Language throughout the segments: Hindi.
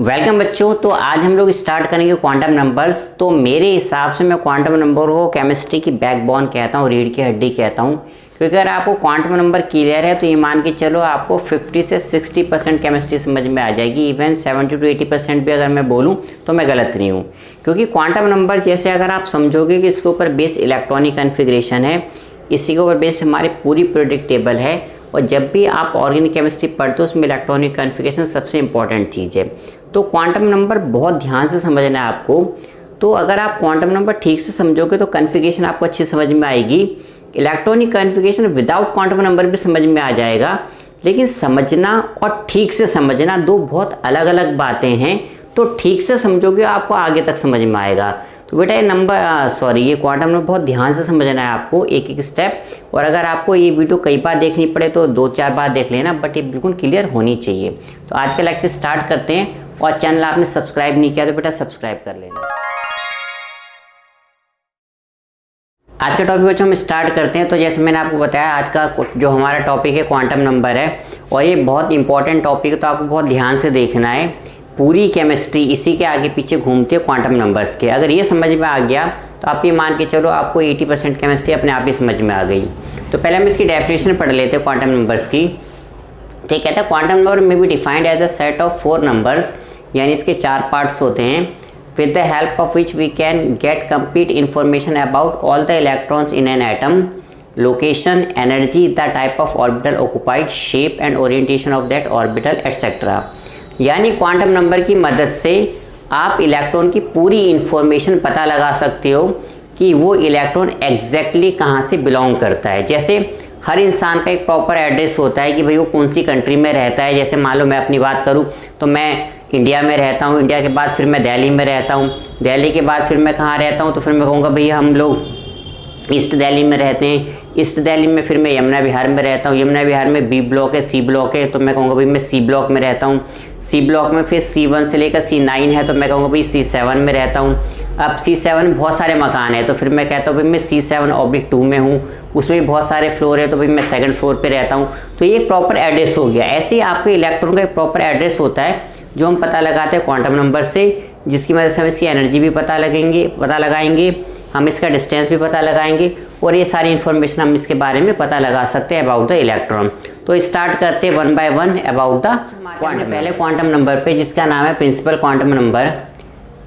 वेलकम बच्चों। तो आज हम लोग स्टार्ट करेंगे क्वांटम नंबर्स। तो मेरे हिसाब से मैं क्वांटम नंबर को केमिस्ट्री की बैकबोन कहता हूँ, रीढ़ की हड्डी कहता हूँ, क्योंकि अगर आपको क्वांटम नंबर क्लियर है तो ये मान के चलो आपको 50 से 60% केमिस्ट्री समझ में आ जाएगी। इवन 70 to 80% भी अगर मैं बोलूँ तो मैं गलत नहीं हूँ, क्योंकि क्वांटम नंबर जैसे अगर आप समझोगे कि इसके ऊपर बेस इलेक्ट्रॉनिक कन्फिग्रेशन है, इसी के ऊपर बेस हमारी पूरी पीरियोडिक टेबल है, और जब भी आप ऑर्गेनिक केमिस्ट्री पढ़ते हो उसमें इलेक्ट्रॉनिक कन्फिग्रेशन सबसे इंपॉर्टेंट चीज़ है। तो क्वांटम नंबर बहुत ध्यान से समझना है आपको। तो अगर आप क्वांटम नंबर ठीक से समझोगे तो कन्फिग्रेशन आपको अच्छी समझ में आएगी। Electronic configuration without quantum number भी समझ में आ जाएगा, लेकिन समझना और ठीक से समझना दो बहुत अलग अलग बातें हैं। तो ठीक से समझोगे आपको आगे तक समझ में आएगा। तो बेटा ये क्वांटम नंबर बहुत ध्यान से समझना है आपको, एक एक स्टेप। और अगर आपको ये वीडियो कई बार देखनी पड़े तो 2-4 बार देख लेना, बट ये बिल्कुल क्लियर होनी चाहिए। तो आज का लेक्चर स्टार्ट करते हैं, और चैनल आपने सब्सक्राइब नहीं किया तो बेटा सब्सक्राइब कर लेना। आज का टॉपिक बच्चों हम स्टार्ट करते हैं। तो जैसे मैंने आपको बताया, आज का जो हमारा टॉपिक है क्वांटम नंबर है, और ये बहुत इंपॉर्टेंट टॉपिक है, तो आपको बहुत ध्यान से देखना है। पूरी केमिस्ट्री इसी के आगे पीछे घूमती है क्वांटम नंबर्स के। अगर ये समझ में आ गया तो आप ये मान के चलो आपको 80% केमिस्ट्री अपने आप ही समझ में आ गई। तो पहले हम इसकी डेफिनेशन पढ़ लेते हैं क्वांटम नंबर्स की। ठीक है, तो क्वांटम नंबर में be defined as a set of 4 numbers, यानी इसके 4 पार्ट्स होते हैं, with the help of which we can get complete information about all the electrons in an atom, location, energy, the type of orbital occupied, shape and orientation of that orbital etcetera. यानी क्वांटम नंबर की मदद से आप इलेक्ट्रॉन की पूरी इंफॉर्मेशन पता लगा सकते हो कि वो इलेक्ट्रॉन एग्जैक्टली कहाँ से बिलोंग करता है। जैसे हर इंसान का एक प्रॉपर एड्रेस होता है कि भाई वो कौन सी कंट्री में रहता है। जैसे मान लो मैं अपनी बात करूँ तो मैं इंडिया में रहता हूँ, इंडिया के बाद फिर मैं दिल्ली में रहता हूँ, दिल्ली के बाद फिर मैं कहाँ रहता हूँ, तो फिर मैं कहूँगा भैया हम लोग ईस्ट दिल्ली में रहते हैं, ईस्ट दिल्ली में फिर मैं यमुना विहार में रहता हूँ, यमुना विहार में बी ब्लॉक है, सी ब्लॉक है, तो मैं कहूँगा भाई मैं सी ब्लॉक में रहता हूँ, सी ब्लॉक में फिर C1 से लेकर C9 है, तो मैं कहूँगा भाई C7 में रहता हूँ। अब C7 में बहुत सारे मकान हैं, तो फिर मैं कहता हूँ भाई मैं C7/2 में हूँ, उसमें भी बहुत सारे फ्लोर है, तो भाई मैं 2nd फ्लोर पे रहता हूँ। तो ये प्रॉपर एड्रेस हो गया। ऐसे ही आपके इलेक्ट्रॉन का एक प्रॉपर एड्रेस होता है जो हम पता लगाते हैं क्वांटम नंबर से, जिसकी वजह से हम इसकी एनर्जी भी पता लगाएंगे, हम इसका डिस्टेंस भी पता लगाएंगे, और ये सारी इन्फॉर्मेशन हम इसके बारे में पता लगा सकते हैं अबाउट द इलेक्ट्रॉन। तो स्टार्ट करते हैं 1 by 1 अबाउट द क्वांटम। पहले क्वांटम नंबर पे, जिसका नाम है principal quantum number.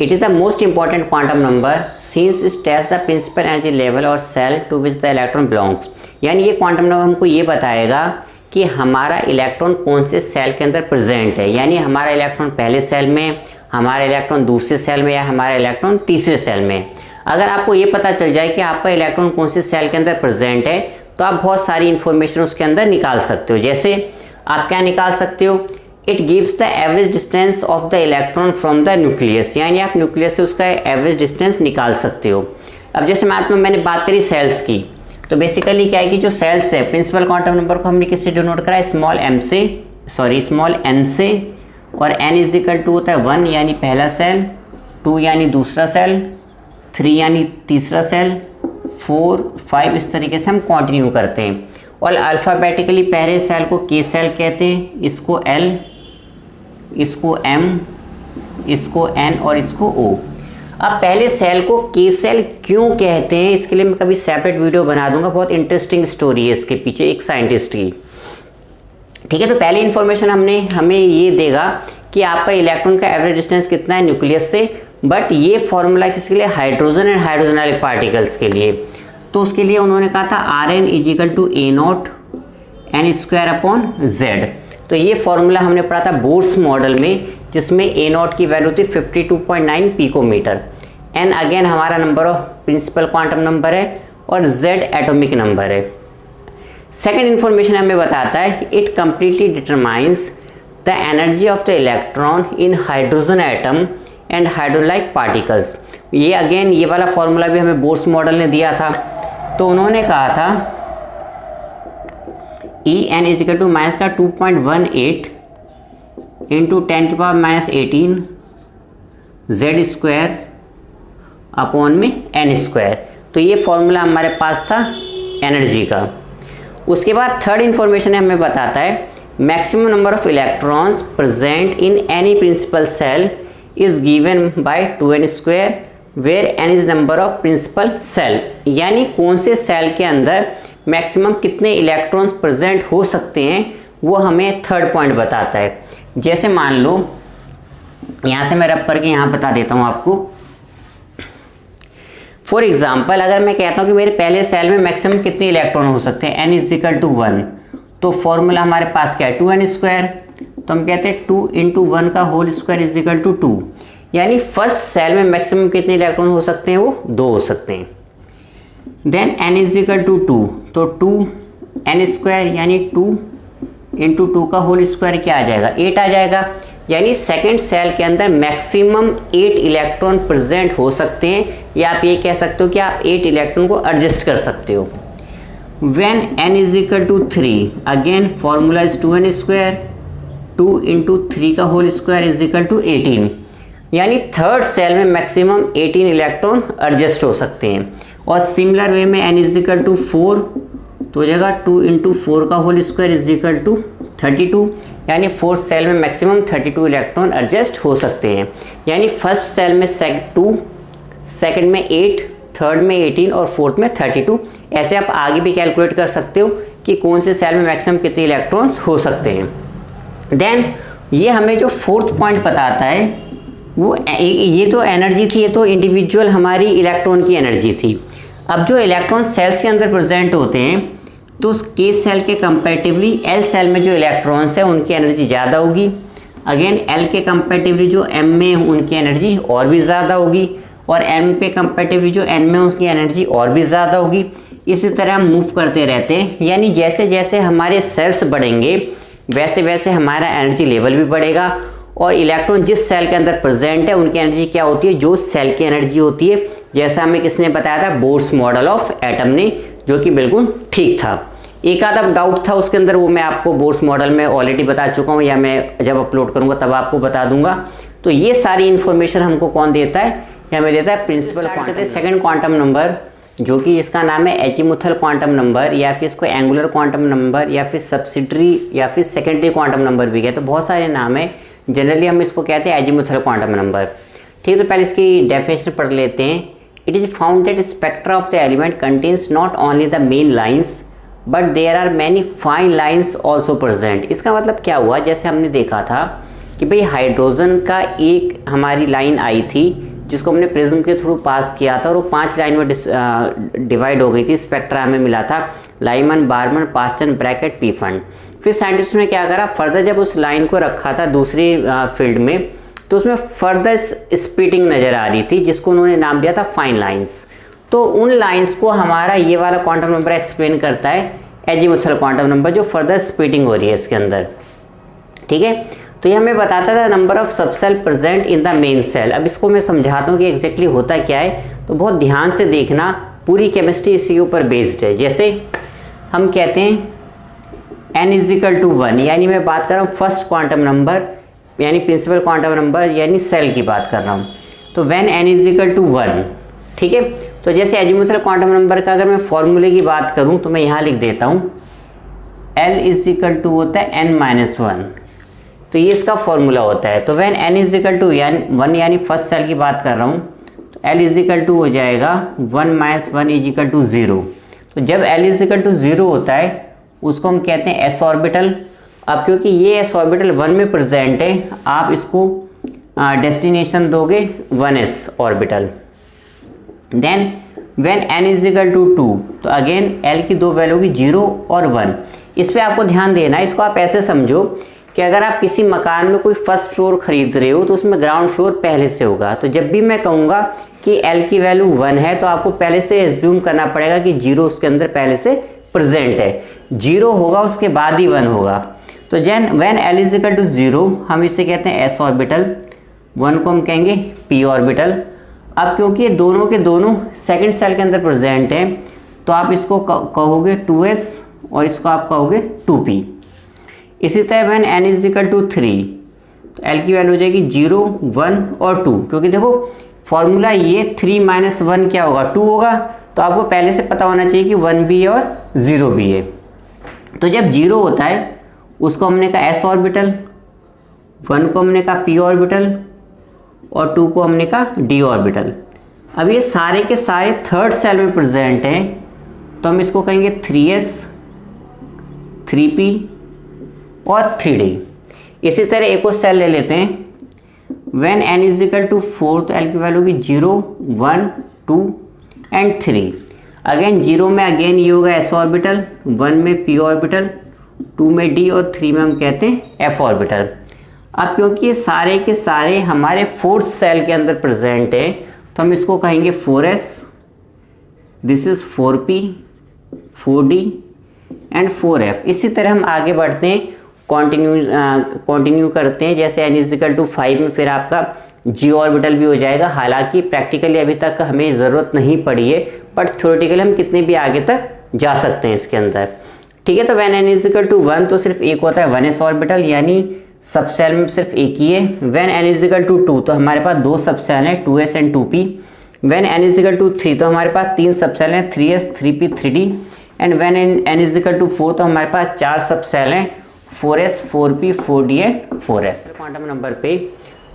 It is the most important quantum number since it test the principal energy level और shell to which the electron belongs. यानी ये क्वांटम नंबर हमको ये बताएगा कि हमारा इलेक्ट्रॉन कौन से सेल के अंदर प्रेजेंट है। यानी हमारा इलेक्ट्रॉन पहले सेल में, हमारा इलेक्ट्रॉन दूसरे सेल में, या हमारा इलेक्ट्रॉन तीसरे सेल में। अगर आपको ये पता चल जाए कि आपका इलेक्ट्रॉन कौन से सेल के अंदर प्रेजेंट है, तो आप बहुत सारी इंफॉर्मेशन उसके अंदर निकाल सकते हो। जैसे आप क्या निकाल सकते हो, it gives the average distance of the electron from the nucleus. यानी आप न्यूक्लियस से उसका एवरेज डिस्टेंस निकाल सकते हो। अब जैसे मैंने बात करी सेल्स की, तो बेसिकली क्या है कि जो सेल्स है, प्रिंसिपल क्वांटम नंबर को हमने किससे डिनोट करा है, स्मॉल n से, और n इज इक्वल टू होता है 1 यानी पहला सेल, 2 यानी दूसरा सेल, 3 यानी तीसरा सेल, 4, 5, इस तरीके से हम कंटिन्यू करते हैं। और अल्फ़ाबेटिकली पहले सेल को K सेल कहते हैं, इसको L, इसको M, इसको N और इसको O। अब पहले सेल को K सेल क्यों कहते हैं, इसके लिए मैं कभी सेपरेट वीडियो बना दूंगा। बहुत इंटरेस्टिंग स्टोरी है इसके पीछे एक साइंटिस्ट की। ठीक है, तो पहली इंफॉर्मेशन हमें ये देगा कि आपका इलेक्ट्रॉन का एवरेज डिस्टेंस कितना है न्यूक्लियस से। बट ये फॉर्मूला किसके लिए, हाइड्रोजन एंड हाइड्रोजनैलिक पार्टिकल्स के लिए। तो उसके लिए उन्होंने कहा था Rn = A0 n²/z। तो ये फॉर्मूला हमने पढ़ा था बोर्स मॉडल में, जिसमें A0 की वैल्यू थी 52.9 पिकोमीटर। n अगेन हमारा number of principal quantum number है, और z एटॉमिक नंबर है। सेकेंड इंफॉर्मेशन हमें बताता है, it completely determines the energy of the electron in hydrogen atom and hydro like particles. ये अगेन ये वाला फॉर्मूला भी हमें बोर्स मॉडल ने दिया था। तो उन्होंने कहा था En = -2.18 × 10⁻⁻18 z²/n²। तो ये फॉर्मूला हमारे पास था एनर्जी का। उसके बाद थर्ड इंफॉर्मेशन हमें बताता है maximum number of electrons present in any principal shell is given by 2n² where n is number of principal shell. यानी कौन से सेल के अंदर मैक्सिमम कितने इलेक्ट्रॉन्स प्रेजेंट हो सकते हैं वो हमें थर्ड पॉइंट बताता है। जैसे मान लो यहाँ से मैं रब करके यहाँ बता देता हूँ आपको। फॉर एग्जाम्पल अगर मैं कहता हूँ कि मेरे पहले सेल में मैक्सिमम कितने इलेक्ट्रॉन हो सकते हैं, n इज इक्वल टू 1, तो फॉर्मूला हमारे पास क्या है 2n²। तो हम कहते हैं 2 × 1 का whole square is equal to 2। यानी फर्स्ट सेल में मैक्सिमम कितने इलेक्ट्रॉन हो सकते हैं, वो 2 हो सकते हैं। Then n is equal to 2, तो 2n² यानी 2 × 2 का होल स्क्वायर क्या आ जाएगा, 8 आ जाएगा। यानी सेकेंड सेल के अंदर मैक्सिमम 8 इलेक्ट्रॉन प्रेजेंट हो सकते हैं, या आप ये कह सकते हो कि आप 8 इलेक्ट्रॉन को एडजस्ट कर सकते हो। When n is equal to 3, again formula is 2n², 2 × 3 का whole square is equal to 18। यानी थर्ड सेल में मैक्सिमम 18 इलेक्ट्रॉन एडजस्ट हो सकते हैं। और सिमिलर वे में n इज इक्वल टू 4, तो हो जाएगा 2 × 4 का whole square is equal to 32। यानी फोर्थ सेल में मैक्सिमम 32 इलेक्ट्रॉन एडजस्ट हो सकते हैं। यानी फर्स्ट सेल में 2, सेकंड में 8, थर्ड में 18 और फोर्थ में 32। ऐसे आप आगे भी कैलकुलेट कर सकते हो कि कौन से सेल में मैक्सिमम कितने इलेक्ट्रॉन्स हो सकते हैं। देन ये हमें जो फोर्थ पॉइंट बताता है वो ये तो एनर्जी थी, ये तो इंडिविजुअल हमारी इलेक्ट्रॉन की एनर्जी थी। अब जो इलेक्ट्रॉन सेल्स के अंदर प्रेजेंट होते हैं तो उस K सेल के कंपैरेटिवली L सेल में जो इलेक्ट्रॉन्स हैं उनकी एनर्जी ज़्यादा होगी। अगेन L के कंपैरेटिवली जो M में उनकी एनर्जी और भी ज़्यादा होगी, और M पे कंपैरेटिवली जो N में उसकी एनर्जी और भी ज़्यादा होगी। इसी तरह हम मूव करते रहते हैं। यानी जैसे जैसे हमारे सेल्स बढ़ेंगे वैसे वैसे हमारा एनर्जी लेवल भी बढ़ेगा, और इलेक्ट्रॉन जिस सेल के अंदर प्रेजेंट है उनकी एनर्जी क्या होती है, जो सेल की एनर्जी होती है। जैसा हमें किसने बताया था, बोर्स मॉडल ऑफ एटम ने, जो कि बिल्कुल ठीक था। एक आधा डाउट था उसके अंदर, वो मैं आपको बोर्स मॉडल में ऑलरेडी बता चुका हूँ, या मैं जब अपलोड करूँगा तब आपको बता दूंगा। तो ये सारी इन्फॉर्मेशन हमको कौन देता है, ये हमें देता है principal quantum. Second quantum number जो कि इसका नाम है एजीमुथल क्वांटम नंबर, या फिर इसको एंगुलर क्वांटम नंबर, या फिर सब्सिडरी, या फिर सेकेंडरी क्वांटम नंबर भी कहते हैं। बहुत सारे नाम है, जनरली हम इसको कहते हैं एजीमुथल क्वांटम नंबर। ठीक है, तो पहले इसकी डेफिनेशन पढ़ लेते हैं। It is found that spectra of the element contains not only the main lines but there are many fine lines also present. इसका मतलब क्या हुआ, जैसे हमने देखा था कि भाई हाइड्रोजन का एक हमारी लाइन आई थी जिसको हमने प्रिज्म के थ्रू पास किया था, और वो 5 लाइन में डिवाइड हो गई थी। स्पेक्ट्रा हमें मिला था लाइमन, बार्मन, पास्टन, ब्रैकेट, पीफन। फिर साइंटिस्ट ने क्या करा, फर्दर जब उस लाइन को रखा था दूसरी फील्ड में, तो उसमें फर्दर स्प्लिटिंग नज़र आ रही थी, जिसको उन्होंने नाम दिया था फाइन लाइन्स। तो उन लाइंस को हमारा ये वाला क्वांटम नंबर एक्सप्लेन करता है, एजीमुथल क्वांटम नंबर, जो फर्दर स्प्लिटिंग हो रही है इसके अंदर। ठीक है, तो ये हमें बताता था number of sub cell present in the main shell. अब इसको मैं समझाता हूँ कि एग्जैक्टली होता क्या है, तो बहुत ध्यान से देखना, पूरी केमिस्ट्री इसी के ऊपर बेस्ड है। जैसे हम कहते हैं n इज इक्वल टू 1, यानी मैं बात कर रहा हूँ फर्स्ट क्वांटम नंबर, यानी प्रिंसिपल क्वांटम नंबर, यानी सेल की बात कर रहा हूँ। तो when n is equal to 1, ठीक है। तो जैसे एजीमुथल क्वांटम नंबर का अगर मैं फॉर्मूले की बात करूं तो मैं यहाँ लिख देता हूँ L इज इक्वल टू होता है n-1, तो ये इसका फॉर्मूला होता है। तो when n is equal to 1, यानी फर्स्ट सेल की बात कर रहा हूँ, तो L इज इक्वल टू हो जाएगा 1 - 1 इज इक्वल टू 0। तो जब L इज इक्वल टू 0 होता है उसको हम कहते हैं s ऑर्बिटल। अब क्योंकि ये s ऑर्बिटल 1 में प्रेजेंट है, आप इसको डेस्टिनेशन दोगे 1s orbital. Then when n is equal to 2, तो अगेन L की दो वैल्यू होगी 0 और 1। इस पे आपको ध्यान देना है। इसको आप ऐसे समझो कि अगर आप किसी मकान में कोई फर्स्ट फ्लोर खरीद रहे हो तो उसमें ग्राउंड फ्लोर पहले से होगा। तो जब भी मैं कहूँगा कि L की वैल्यू 1 है तो आपको पहले से एज्यूम करना पड़ेगा कि 0 उसके अंदर पहले से प्रेजेंट है। 0 होगा उसके बाद ही 1 होगा। तो when L is equal to 0 हम इसे कहते हैं s ऑर्बिटल, 1 को हम कहेंगे p ऑर्बिटल। अब क्योंकि ये दोनों के दोनों सेकंड सेल के अंदर प्रेजेंट हैं तो आप इसको कहोगे 2s और इसको आप कहोगे 2p। इसी तरह when n is equal to 3, तो L की वैल्यू हो जाएगी 0, 1 और 2। क्योंकि देखो फॉर्मूला ये 3 - 1 क्या होगा, 2 होगा। तो आपको पहले से पता होना चाहिए कि 1 भी है और 0 भी है। तो जब 0 होता है उसको हमने कहा s ऑर्बिटल, 1 को हमने कहा p ऑर्बिटल और 2 को हमने कहा d ऑर्बिटल। अब ये सारे के सारे थर्ड सेल में प्रेजेंट हैं, तो हम इसको कहेंगे 3s, 3p और 3d। इसी तरह एक और सेल ले लेते हैं, when n is equal to 4 तो l की वैल्यू होगी 0, 1, 2 एंड 3। अगेन 0 में अगेन ये होगा s ऑर्बिटल, 1 में p ऑर्बिटल, 2 में d और 3 में हम कहते हैं f ऑर्बिटल। अब क्योंकि ये सारे के सारे हमारे फोर्थ सेल के अंदर प्रेजेंट है, तो हम इसको कहेंगे 4s, this is 4p, 4d and 4f। इसी तरह हम आगे बढ़ते हैं, कंटिन्यू करते हैं। जैसे n इज इक्वल टू 5 में फिर आपका g ऑर्बिटल भी हो जाएगा। हालांकि प्रैक्टिकली अभी तक हमें ज़रूरत नहीं पड़ी है, बट थ्योरेटिकली हम कितने भी आगे तक जा सकते हैं इसके अंदर। ठीक है, तो when n is equal to 1 तो सिर्फ एक होता है 1s ऑर्बिटल, यानी सब सेल में सिर्फ एक ही है। When n is equal to 2 तो हमारे पास 2 सब सेल हैं, 2s and 2p। When n is equal to 3 तो हमारे पास 3 सब सेल हैं, 3s, 3p, 3d। And when n is equal to 4 तो हमारे पास 4 सब सेल हैं, 4s, 4p, 4d and 4f। Quantum number पे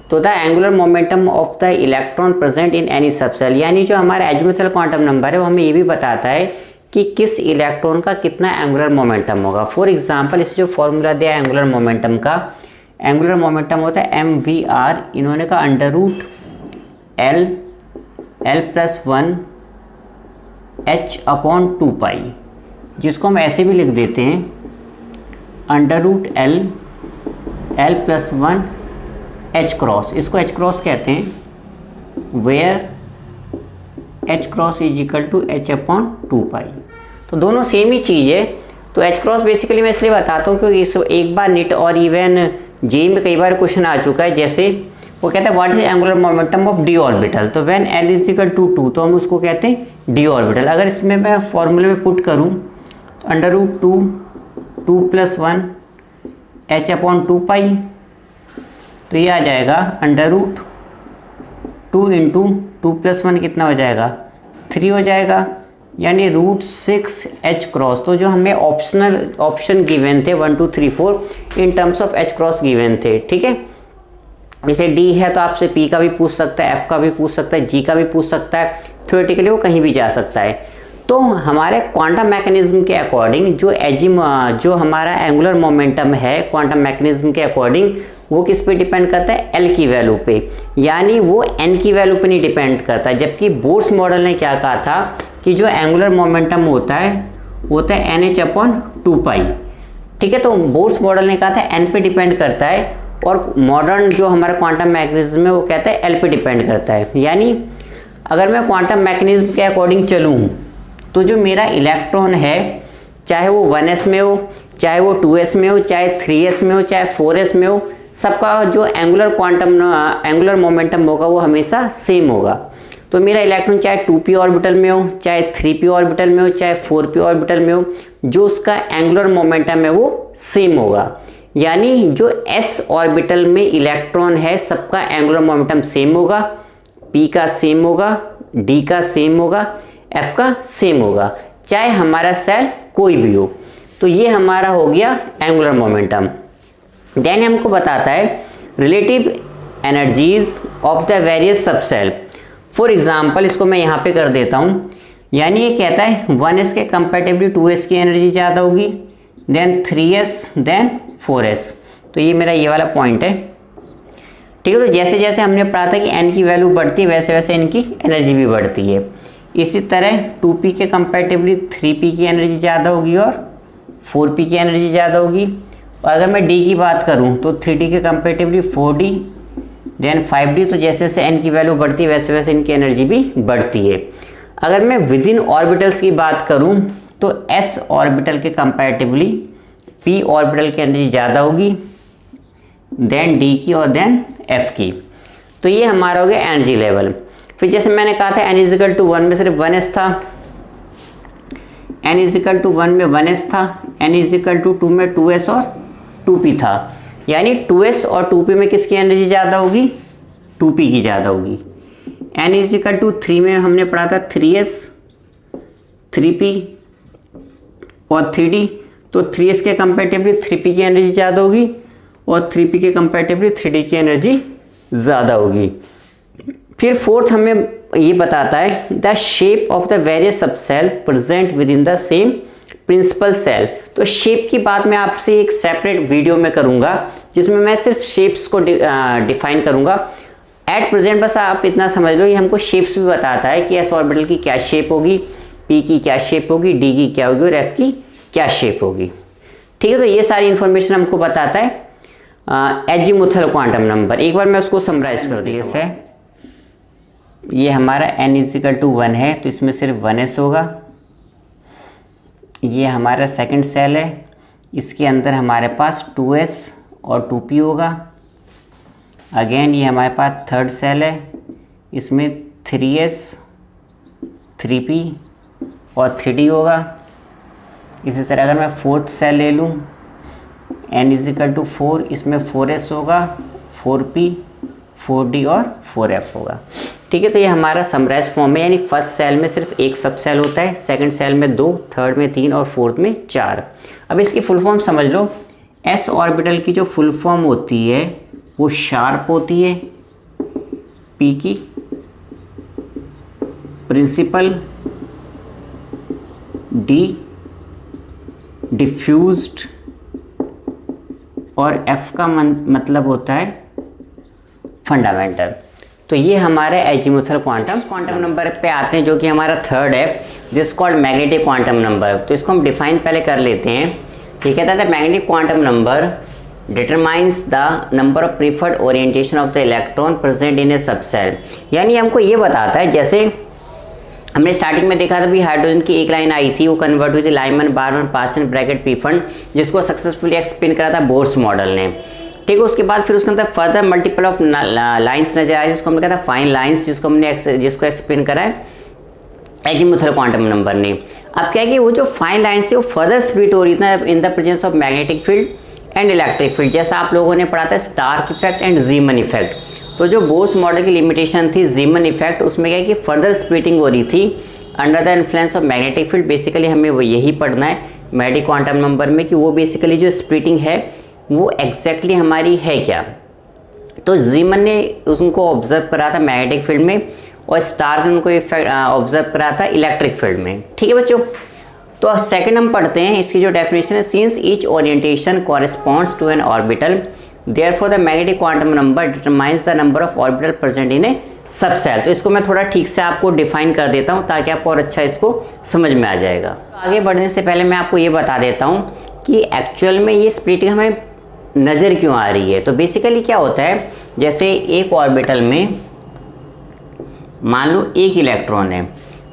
तो the angular momentum of the electron present in any सब सेल, यानी जो हमारा एजिमुथल क्वांटम नंबर है वो हमें ये भी बताता है कि किस इलेक्ट्रॉन का कितना एंगुलर मोमेंटम होगा। फॉर एग्जांपल इसे जो फॉर्मूला दिया है एंगुलर मोमेंटम का, एंगुलर मोमेंटम होता है mvr, इन्होंने कहा under root l plus 1 h upon 2 pi, जिसको हम ऐसे भी लिख देते हैं under root l plus 1 h cross. इसको h क्रॉस कहते हैं, where h cross is equal to h upon 2 pi. तो दोनों सेम ही चीज़ है। तो h क्रॉस बेसिकली मैं इसलिए बताता हूँ क्योंकि इस एक बार निट और इवन जे में कई बार क्वेश्चन आ चुका है। जैसे वो कहता है what is angular momentum of d orbital, तो when l is equal to 2 तो हम उसको कहते हैं डी ऑर्बिटल। अगर इसमें मैं फॉर्मूले में पुट करूँ तो under root 2 plus 1 h upon 2 pi, तो ये आ जाएगा अंडर रूट 2 इंटू 2 प्लस 1 कितना हो जाएगा 3 हो जाएगा, यानी रूट 6 h क्रॉस। तो जो हमें ऑप्शन गिवन थे 1 2 3 4 in terms of h cross given थे। ठीक है, जैसे d है तो आपसे p का भी पूछ सकता है, f का भी पूछ सकता है, g का भी पूछ सकता है, थ्योरेटिकली वो कहीं भी जा सकता है। तो हमारे क्वांटम मैकेनिज्म के अकॉर्डिंग जो हमारा एंगुलर मोमेंटम है क्वांटम मैकेनिज्म के अकॉर्डिंग वो किस पे डिपेंड करता है, L की वैल्यू पे, यानी वो n की वैल्यू पे नहीं डिपेंड करता। जबकि बोर्स मॉडल ने क्या कहा था कि जो एंगुलर मोमेंटम होता है NH अपॉन 2 पाई। ठीक है, तो बोर्स मॉडल ने कहा था n पे डिपेंड करता है, और मॉडर्न जो हमारा क्वांटम मैकेनिज्म है वो कहता है L पे डिपेंड करता है। यानी अगर मैं क्वांटम मैकेनिज्म के अकॉर्डिंग चलूँ तो जो मेरा इलेक्ट्रॉन है, चाहे वो 1s में हो, चाहे वो 2s में हो, चाहे 3s में हो, चाहे 4s में हो, सबका जो एंगुलर मोमेंटम होगा वो हमेशा सेम होगा। तो मेरा इलेक्ट्रॉन चाहे 2p ऑर्बिटल में हो, चाहे 3p ऑर्बिटल में हो, चाहे 4p ऑर्बिटल में हो, जो उसका एंगुलर मोमेंटम है वो सेम होगा। यानी जो s ऑर्बिटल में इलेक्ट्रॉन है सबका एंगुलर मोमेंटम सेम होगा, p का सेम होगा, d का सेम होगा, f का सेम होगा, चाहे हमारा सेल कोई भी हो। तो ये हमारा हो गया एंगुलर मोमेंटम। देन हमको बताता है relative energies of the various subshell. For example इसको मैं यहाँ पे कर देता हूँ, यानी ये कहता है 1s के कंपैरेटिवली 2s की एनर्जी ज़्यादा होगी, देन 3s, देन 4s। तो ये मेरा ये वाला पॉइंट है। ठीक है, तो जैसे जैसे हमने पढ़ा था कि n की वैल्यू बढ़ती है वैसे वैसे इनकी एनर्जी भी बढ़ती है। इसी तरह 2p के कंपैरेटिवली 3p की एनर्जी ज़्यादा होगी और 4p की एनर्जी ज़्यादा होगी। और अगर मैं d की बात करूं तो 3d के कंपैरेटिवली 4d, देन 5d। तो जैसे जैसे n की वैल्यू बढ़ती है वैसे वैसे इनकी एनर्जी भी बढ़ती है। अगर मैं विद इन ऑर्बिटल्स की बात करूं तो s ऑर्बिटल के कंपैरेटिवली p ऑर्बिटल की एनर्जी ज़्यादा होगी, देन d की और देन f की। तो ये हमारा हो गया एनर्जी लेवल। फिर जैसे मैंने कहा था n इज इक्वल टू 1 में सिर्फ 1s था, n इज इक्वल टू 1 में 1s था, n इज इक्वल टू 2 में 2s और 2p था। यानी 2s और 2p में किसकी एनर्जी ज़्यादा होगी, 2p की ज़्यादा होगी। n इज इक्वल टू 3 में हमने पढ़ा था 3s, 3p और 3d। तो 3s के कंपेरेटिवली 3p की एनर्जी ज़्यादा होगी और 3p के कंपेरेटिवली 3d की एनर्जी ज़्यादा होगी। फिर फोर्थ हमें ये बताता है the shape of the various सब cell present within the same principal shell. तो शेप की बात मैं आपसे एक सेपरेट वीडियो में करूंगा जिसमें मैं सिर्फ शेप्स को डिफाइन करूंगा। एट प्रेजेंट बस आप इतना समझ लो, ये हमको शेप्स भी बताता है कि एस ऑर्बिटल की क्या शेप होगी, पी की क्या शेप होगी, डी की क्या होगी और एफ की क्या शेप होगी। ठीक है, तो ये सारी इंफॉर्मेशन हमको बताता है एजीमुथल क्वांटम नंबर। एक बार मैं उसको समराइज कर देता हूँ। ये हमारा n = 1 है तो इसमें सिर्फ 1s होगा। ये हमारा सेकंड सेल है, इसके अंदर हमारे पास 2s और 2p होगा। अगेन ये हमारे पास थर्ड सेल है, इसमें 3s 3p और 3d होगा। इसी तरह अगर मैं फोर्थ सेल ले लूँ n = 4, इसमें 4s होगा, 4p 4d और 4f होगा। ठीक है, तो ये हमारा समराइज फॉर्म है, यानी फर्स्ट सेल में सिर्फ एक सब सेल होता है, सेकंड सेल में 2, थर्ड में 3 और फोर्थ में 4। अब इसकी फुल फॉर्म समझ लो। एस ऑर्बिटल की जो फुल फॉर्म होती है वो शार्प होती है, पी की प्रिंसिपल, डी डिफ्यूज्ड और एफ का मतलब होता है फंडामेंटल। तो ये हमारे एजीमुथल क्वांटम नंबर पे आते हैं जो कि हमारा थर्ड है, this called magnetic quantum number. तो इसको हम डिफाइन पहले कर लेते हैं। ठीक है, the magnetic quantum number determines the number of preferred orientation of the electron present in a subshell. यानी हमको ये बताता है, जैसे हमने स्टार्टिंग में देखा था भी हाइड्रोजन की एक लाइन आई थी, वो कन्वर्ट हुई थी Lyman Balmer Paschen Brackett Pfund, जिसको सक्सेसफुली एक्सप्लेन करा था बोर्स मॉडल ने। ठीक है, उसके बाद फिर उसके अंदर फर्दर मल्टीपल ऑफ लाइंस नजर आई, जिसको हमने कहा था फाइन लाइंस, जिसको एक्सप्लेन करा है एजीमुथल क्वांटम नंबर ने। अब क्या है कि वो जो फाइन लाइंस थी वो फर्दर स्प्लिट हो रही थी in the presence of magnetic field and electric field, जैसा आप लोगों ने पढ़ा था Stark effect and Zeeman effect. तो जो बोर्स मॉडल की लिमिटेशन थी जीमन इफेक्ट, उसमें क्या है कि फर्दर स्प्लिटिंग हो रही थी under the influence of magnetic field. Basically हमें वो यही पढ़ना है मैग्नेटिक क्वांटम नंबर में कि वो बेसिकली जो स्प्लिटिंग है वो एग्जैक्टली हमारी है क्या। तो जीमन ने उनको ऑब्जर्व करा था मैग्नेटिक फील्ड में और स्टार्क ने उनको ऑब्जर्व करा था इलेक्ट्रिक फील्ड में। ठीक है बच्चों, तो सेकंड हम पढ़ते हैं, इसकी जो डेफिनेशन है, since each orientation corresponds to an orbital therefore the magnetic quantum number determines the number of orbital present in a subshell. तो इसको मैं थोड़ा ठीक से आपको डिफाइन कर देता हूँ ताकि आपको और अच्छा इसको समझ में आ जाएगा। आगे बढ़ने से पहले मैं आपको ये बता देता हूँ कि एक्चुअल में ये स्प्लिटिंग हमें नज़र क्यों आ रही है। तो बेसिकली क्या होता है, जैसे एक ऑर्बिटल में मान लो एक इलेक्ट्रॉन है,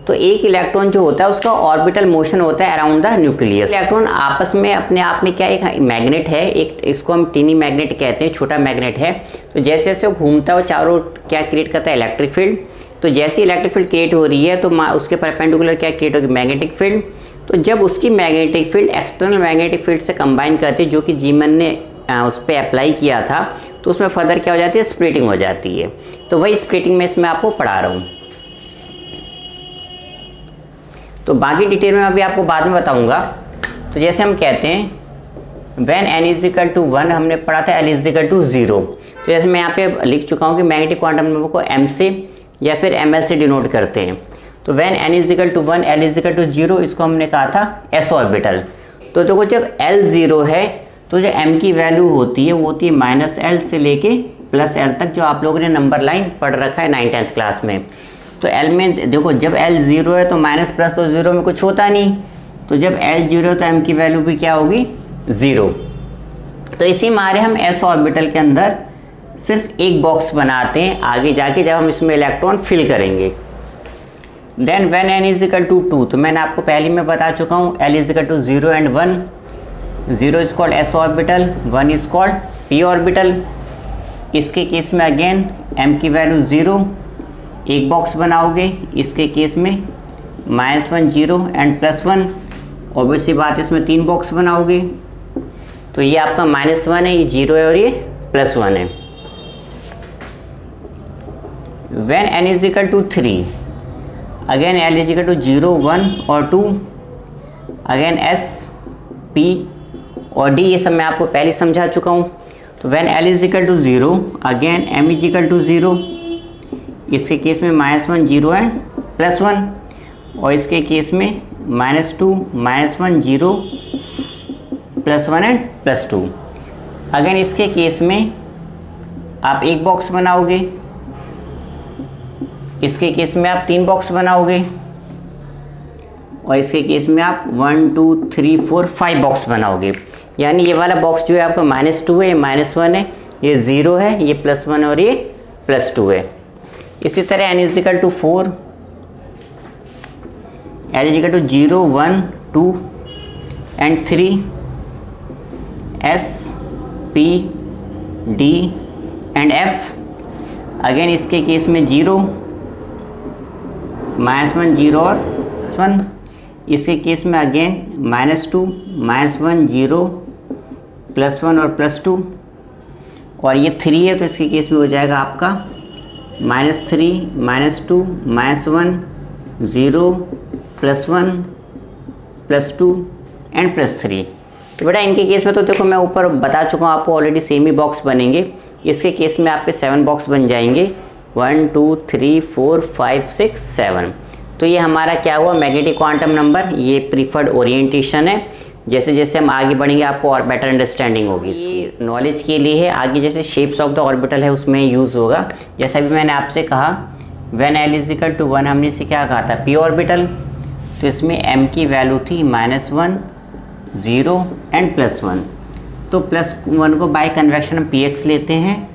तो एक इलेक्ट्रॉन जो होता है उसका ऑर्बिटल मोशन होता है अराउंड द न्यूक्लियस। इलेक्ट्रॉन आपस में अपने आप में क्या एक मैग्नेट है, एक इसको हम टीनी मैग्नेट कहते हैं, छोटा मैग्नेट है। तो जैसे जैसे वो घूमता है वो चारों क्या क्रिएट करता है, इलेक्ट्रिक फील्ड। तो जैसे इलेक्ट्रिक फील्ड क्रिएट हो रही है तो उसके परपेंडिकुलर क्या क्रिएट होगी, मैग्नेटिक फील्ड। तो जब उसकी magnetic field external magnetic field से कंबाइन करती है, जो कि जीमन ने उस पर अप्लाई किया था, तो उसमें फर्दर क्या हो जाती है, स्प्लिटिंग हो जाती है। तो वही स्प्लिटिंग में इसमें आपको पढ़ा रहा हूँ। तो बाकी डिटेल में अभी आपको बाद में बताऊंगा। तो जैसे हम कहते हैं व्हेन n = 1 हमने पढ़ा था l = 0। तो जैसे मैं यहाँ पे लिख चुका हूँ कि मैग्नेटिक क्वांटम नंबर को m से या फिर ml से डिनोट करते हैं। तो व्हेन n = 1 l = 0, इसको हमने कहा था s ऑर्बिटल। तो देखो जब l 0 है तो जो m की वैल्यू होती है वो होती है -l से लेके +l तक, जो आप लोगों ने नंबर लाइन पढ़ रखा है 9th क्लास में। तो L में देखो जब L 0 है तो माइनस प्लस तो 0 में कुछ होता नहीं, तो जब L 0 है तो M की वैल्यू भी क्या होगी, 0। तो इसी मारे हम S ऑर्बिटल के अंदर सिर्फ एक बॉक्स बनाते हैं आगे जाके जब हम इसमें इलेक्ट्रॉन फिल करेंगे। देन व्हेन n = 2, तो मैंने आपको पहले में बता चुका हूँ L = 0 and 1, 0 is called S orbital, 1 is called P orbital. इसके केस में अगेन M की वैल्यू 0, एक बॉक्स बनाओगे। इसके केस में -1 0 एंड +1, ऑब्वियसली बात है इसमें 3 बॉक्स बनाओगे। तो ये आपका -1 है, ये 0 है और ये +1 है। व्हेन n = 3, अगेन l = 0 1 और 2, अगेन S P और D ये सब मैं आपको पहले समझा चुका हूँ। तो when L is equal to 0 again M is equal to 0, इसके केस में -1 0 एंड +1 और इसके केस में -2 -1 0 +1 एंड +2। अगेन इसके केस में आप एक बॉक्स बनाओगे, इसके केस में आप 3 बॉक्स बनाओगे और इसके केस में आप 1 2 3 4 5 बॉक्स बनाओगे। यानी ये वाला बॉक्स जो है आपका -2 है, ये -1 है, ये 0 है, ये +1 और ये +2 है। इसी तरह n is equal to 4, L is equal to 0 1 2 and 3, S P D and F। Again इसके केस में 0 -1 0 और +1, इसके केस में अगेन -2 -1 0 +1 और +2 और ये 3 है तो इसके केस में हो जाएगा आपका -3 -2 -1 0 +1 +2 एंड +3। तो बेटा इनके केस में तो देखो मैं ऊपर बता चुका हूँ आपको ऑलरेडी सेम ही बॉक्स बनेंगे। इसके केस में आपके 7 बॉक्स बन जाएंगे, 1 2 3 4 5 6 7। तो ये हमारा क्या हुआ, मैग्नेटिक क्वांटम नंबर, ये प्रीफर्ड ओरिएंटेशन है। जैसे जैसे हम आगे बढ़ेंगे आपको और बेटर अंडरस्टैंडिंग होगी। इसकी नॉलेज के लिए है, आगे जैसे शेप्स ऑफ द ऑर्बिटल है उसमें यूज़ होगा। जैसा भी मैंने आपसे कहा when L is equal to 1, हमने इसे क्या कहा था, p ऑर्बिटल। तो इसमें m की वैल्यू थी -1 0 एंड +1। तो +1 को बाय कन्वेक्शन हम px लेते हैं,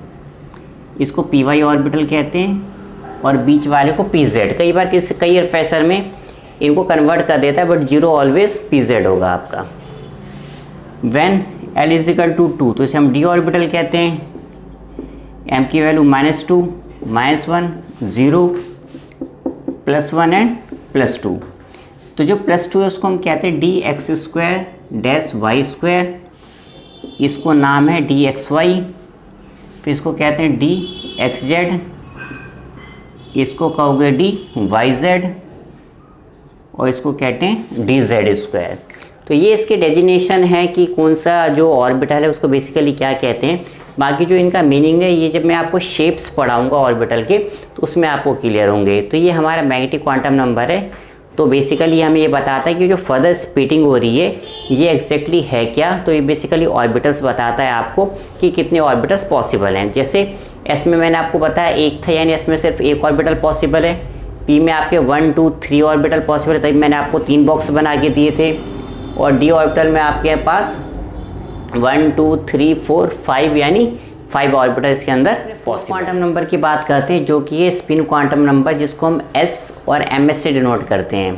इसको py ऑर्बिटल कहते हैं और बीच वाले को pz। कई बार कई प्रोफेसर में इनको कन्वर्ट कर देता है बट 0 ऑलवेज pz होगा आपका। When L is equal to 2 तो इसे हम d ऑर्बिटल कहते हैं, m की वैल्यू -2 -1 0 +1 एंड +2। तो जो +2 है उसको हम कहते हैं dx² -y², इसको नाम है dxy, फिर इसको कहते हैं dxz, इसको कहोगे dyz और इसको कहते हैं dz²। तो ये इसके डेजिनेशन है कि कौन सा जो ऑर्बिटल है उसको बेसिकली क्या कहते हैं। बाकी जो इनका मीनिंग है ये जब मैं आपको शेप्स पढ़ाऊंगा ऑर्बिटल के तो उसमें आपको क्लियर होंगे। तो ये हमारा मैग्नेटिक क्वांटम नंबर है। तो बेसिकली हमें ये बताता है कि जो फर्दर स्प्लिटिंग हो रही है ये एग्जैक्टली है क्या। तो ये बेसिकली ऑर्बिटल्स बताता है आपको कि कितने ऑर्बिटल्स पॉसिबल हैं। जैसे एस में मैंने आपको बताया एक था, यानी एस में सिर्फ एक ऑर्बिटल पॉसिबल है। पी में आपके 1 2 3 ऑर्बिटल पॉसिबल है, तभी मैंने आपको 3 बॉक्स बना के दिए थे। और डी ऑर्बिटल में आपके पास 1 2 3 4 5 यानी 5 ऑर्बिटल इसके अंदर पॉसिबल। क्वांटम नंबर की बात करते हैं जो कि है स्पिन क्वांटम नंबर, जिसको हम S और MS से डिनोट करते हैं।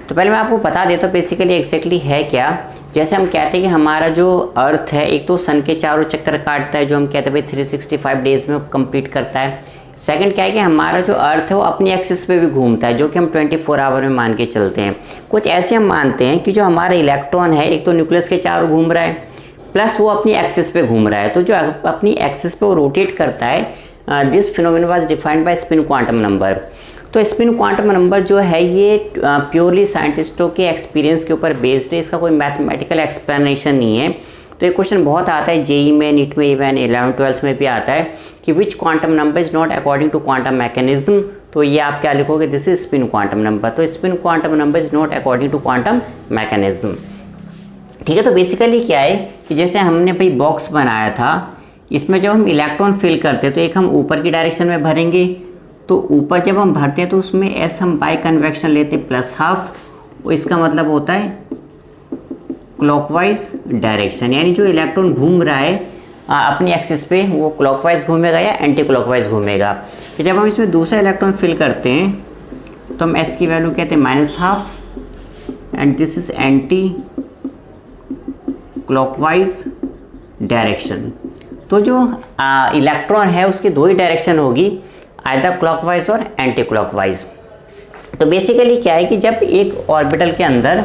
तो पहले मैं आपको बता देता हूँ बेसिकली एग्जैक्टली है क्या। जैसे हम कहते हैं कि हमारा जो अर्थ है एक तो सन के चारों चक्कर काटता है, जो हम कहते हैं भाई 365 डेज़ में कंप्लीट करता है। सेकंड क्या है कि हमारा जो अर्थ है वो अपनी एक्सिस पे भी घूमता है, जो कि हम 24 आवर में मान के चलते हैं। कुछ ऐसे हम मानते हैं कि जो हमारा इलेक्ट्रॉन है एक तो न्यूक्लियस के चारों घूम रहा है प्लस वो अपनी एक्सिस पे घूम रहा है। तो जो अपनी एक्सिस पे वो रोटेट करता है, this phenomena was defined by spin quantum number. तो स्पिन क्वांटम नंबर जो है ये प्योरली साइंटिस्टों के एक्सपीरियंस के ऊपर बेस्ड है, इसका कोई मैथमेटिकल एक्सप्लेनेशन नहीं है। तो ये क्वेश्चन बहुत आता है जेई में, नीट में, इवन 11th-12th में भी आता है कि which quantum number is not according to quantum mechanism. तो ये आप क्या लिखोगे, this is spin quantum number. तो spin quantum number is not according to quantum mechanism. ठीक है, तो बेसिकली क्या है कि जैसे हमने भाई बॉक्स बनाया था, इसमें जब हम इलेक्ट्रॉन फिल करते हैं तो एक हम ऊपर की डायरेक्शन में भरेंगे। तो ऊपर जब हम भरते हैं तो उसमें एस हम बाय कन्वेक्शन लेते हैं +12, इसका मतलब होता है क्लॉकवाइज डायरेक्शन, यानी जो इलेक्ट्रॉन घूम रहा है अपनी एक्सिस पे वो क्लॉकवाइज घूमेगा या एंटी क्लॉकवाइज घूमेगा। तो जब हम इसमें दूसरा इलेक्ट्रॉन फिल करते हैं तो हम एस की वैल्यू कहते हैं -12 and this is anti clockwise direction. तो जो इलेक्ट्रॉन है उसकी दो ही डायरेक्शन होगी, आइदर क्लॉकवाइज और एंटी क्लॉकवाइज। तो बेसिकली क्या है कि जब एक ऑर्बिटल के अंदर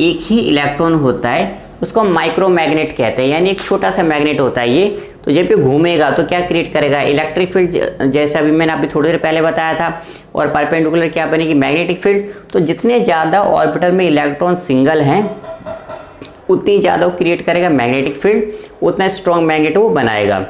एक ही इलेक्ट्रॉन होता है उसको हम माइक्रोमैग्नेट कहते हैं, यानी एक छोटा सा मैग्नेट होता है ये। तो जब ये घूमेगा तो क्या क्रिएट करेगा, इलेक्ट्रिक फील्ड, जैसा अभी मैंने अभी थोड़ी देर पहले बताया था। और परपेंडिकुलर क्या बनेगी, मैग्नेटिक फील्ड। तो जितने ज़्यादा ऑर्बिटल में इलेक्ट्रॉन सिंगल हैं उतनी ज़्यादा वो क्रिएट करेगा मैग्नेटिक फील्ड, उतना स्ट्रॉन्ग मैग्नेट वो बनाएगा।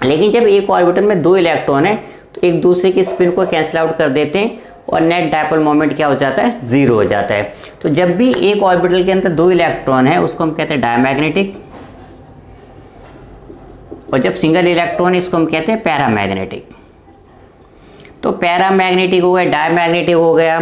लेकिन जब एक ऑर्बिटल में 2 इलेक्ट्रॉन है तो एक दूसरे की स्पिन को कैंसिल आउट कर देते हैं और नेट डायपोल मोमेंट क्या हो जाता है, 0 हो जाता है। तो जब भी एक ऑर्बिटल के अंदर 2 इलेक्ट्रॉन है उसको हम कहते हैं डायमैग्नेटिक, और जब सिंगल इलेक्ट्रॉन है इसको हम कहते हैं पैरामैग्नेटिक। तो पैरामैग्नेटिक हो गया, डायमैग्नेटिक हो गया,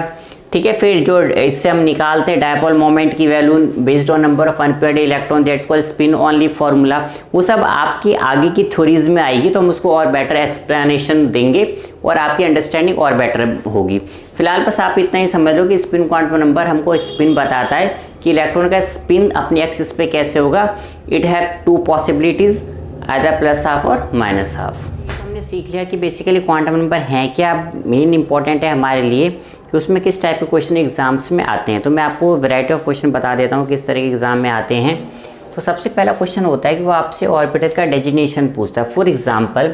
ठीक है। फिर जो इससे हम निकालते हैं डायपोल मोमेंट की value based on number of unpaired electron, that's called spin only formula, वो सब आपकी आगे की थ्योरीज में आएगी तो हम उसको और बेटर एक्सप्लेनेशन देंगे और आपकी अंडरस्टैंडिंग और बेटर होगी। फिलहाल बस आप इतना ही समझ लो कि स्पिन क्वांटम नंबर हमको स्पिन बताता है कि इलेक्ट्रॉन का स्पिन अपनी एक्सिस पे कैसे होगा। It have 2 possibilities, either plus half और माइनस हाफ। हमने सीख लिया कि बेसिकली क्वांटम नंबर हैं क्या, मेन इंपॉर्टेंट है हमारे लिए कि उसमें किस टाइप के क्वेश्चन एग्जाम्स में आते हैं। तो मैं आपको वैरायटी ऑफ क्वेश्चन बता देता हूँ किस तरह के एग्जाम में आते हैं। तो सबसे पहला क्वेश्चन होता है कि वो आपसे ऑर्बिटल का डेजिग्नेशन पूछता है। फॉर एग्जांपल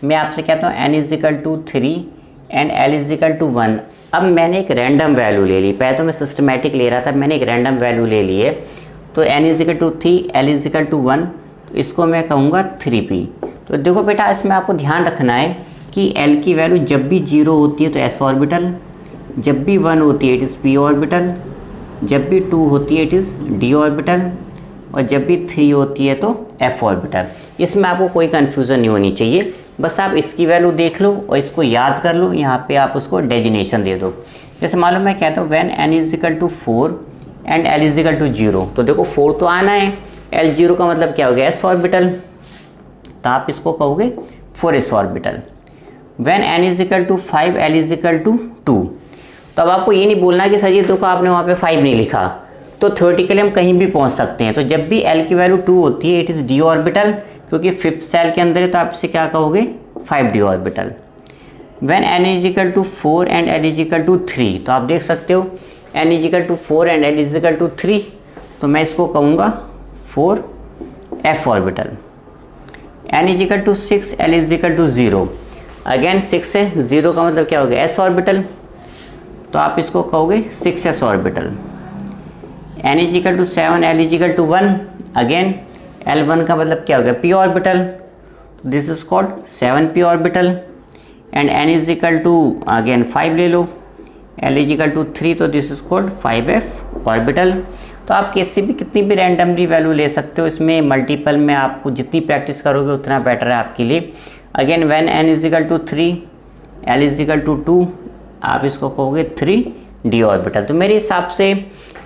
मैं आपसे कहता हूँ n=3 एंड l=1। अब मैंने एक रैंडम वैल्यू ले ली, पहले तो मैं सिस्टमेटिक ले रहा था, मैंने एक रैंडम वैल्यू ले ली है। तो n=3 l=1, तो इसको मैं कहूँगा 3p। तो देखो बेटा इसमें आपको ध्यान रखना है कि l की वैल्यू जब भी 0 होती है तो s ऑर्बिटल, जब भी 1 होती है इट इज़ p ऑर्बिटल, जब भी 2 होती है इट इज़ d ऑर्बिटल, और जब भी 3 होती है तो f ऑर्बिटल। इसमें आपको कोई कन्फ्यूज़न नहीं होनी चाहिए, बस आप इसकी वैल्यू देख लो और इसको याद कर लो, यहाँ पे आप उसको डेजिग्नेशन दे दो। जैसे मालूम मैं कहता हूँ व्हेन n=4 एंड l=0, तो देखो 4 तो आना है, l0 का मतलब क्या हो गया, s ऑर्बिटल, तो आप इसको कहोगे 4s orbital. When n=5 l=2, तो अब आपको ये नहीं बोलना कि सर ये देखो आपने वहाँ पे 5 नहीं लिखा, तो थ्योरेटिकली हम कहीं भी पहुँच सकते हैं। तो जब भी l की वैल्यू 2 होती है इट इज़ d ऑर्बिटल, क्योंकि 5th सेल के अंदर है तो आप इसे क्या कहोगे 5d orbital. When n=4 and l=3, तो आप देख सकते हो n=4 एंड l=3, तो मैं इसको कहूँगा 4f orbital. n=6 l=0, again 6 से 0 का मतलब क्या हो गया, s ऑर्बिटल, तो आप इसको कहोगे 6s orbital. n=7 l=1, again L1 का मतलब क्या हो गया, p orbital, this is called 7p orbital. And n again 5 ले लो, l=3, तो this is called 5f orbital. तो आप किसी भी कितनी भी रैंडमली वैल्यू ले सकते हो, इसमें मल्टीपल में आपको जितनी प्रैक्टिस करोगे उतना बेटर है आपके लिए। अगेन व्हेन n=3 l=2, आप इसको कहोगे 3d ऑर्बिटल। तो मेरे हिसाब से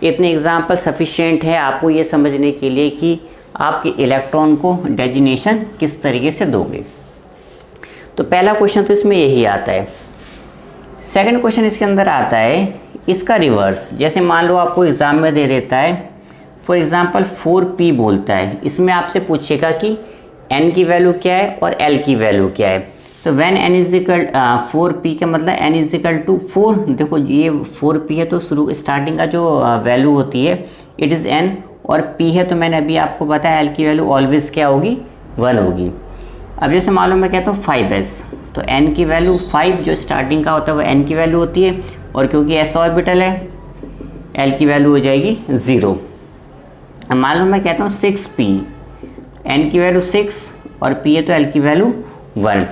इतने एग्जाम्पल सफिशिएंट है आपको ये समझने के लिए कि आपके इलेक्ट्रॉन को डेजिग्नेशन किस तरीके से दोगे। तो पहला क्वेश्चन तो इसमें यही आता है। सेकंड क्वेश्चन इसके अंदर आता है इसका रिवर्स। जैसे मान लो आपको एग्ज़ाम में दे देता है फॉर एग्जांपल 4p बोलता है, इसमें आपसे पूछेगा कि n की वैल्यू क्या है और l की वैल्यू क्या है। तो व्हेन n=4p का मतलब n=4, देखो ये 4p है तो शुरू स्टार्टिंग का जो वैल्यू होती है इट इज़ n, और p है तो मैंने अभी आपको बताया l की वैल्यू ऑलवेज क्या होगी, 1 होगी। अब जैसे मालूम मैं कहता हूँ 5s, तो n की वैल्यू 5 जो स्टार्टिंग का होता है वो n की वैल्यू होती है, और क्योंकि s ऑर्बिटल है l की वैल्यू हो जाएगी 0। अब मालूम मैं कहता हूँ 6p, n की वैल्यू 6 और p है तो l की वैल्यू 1।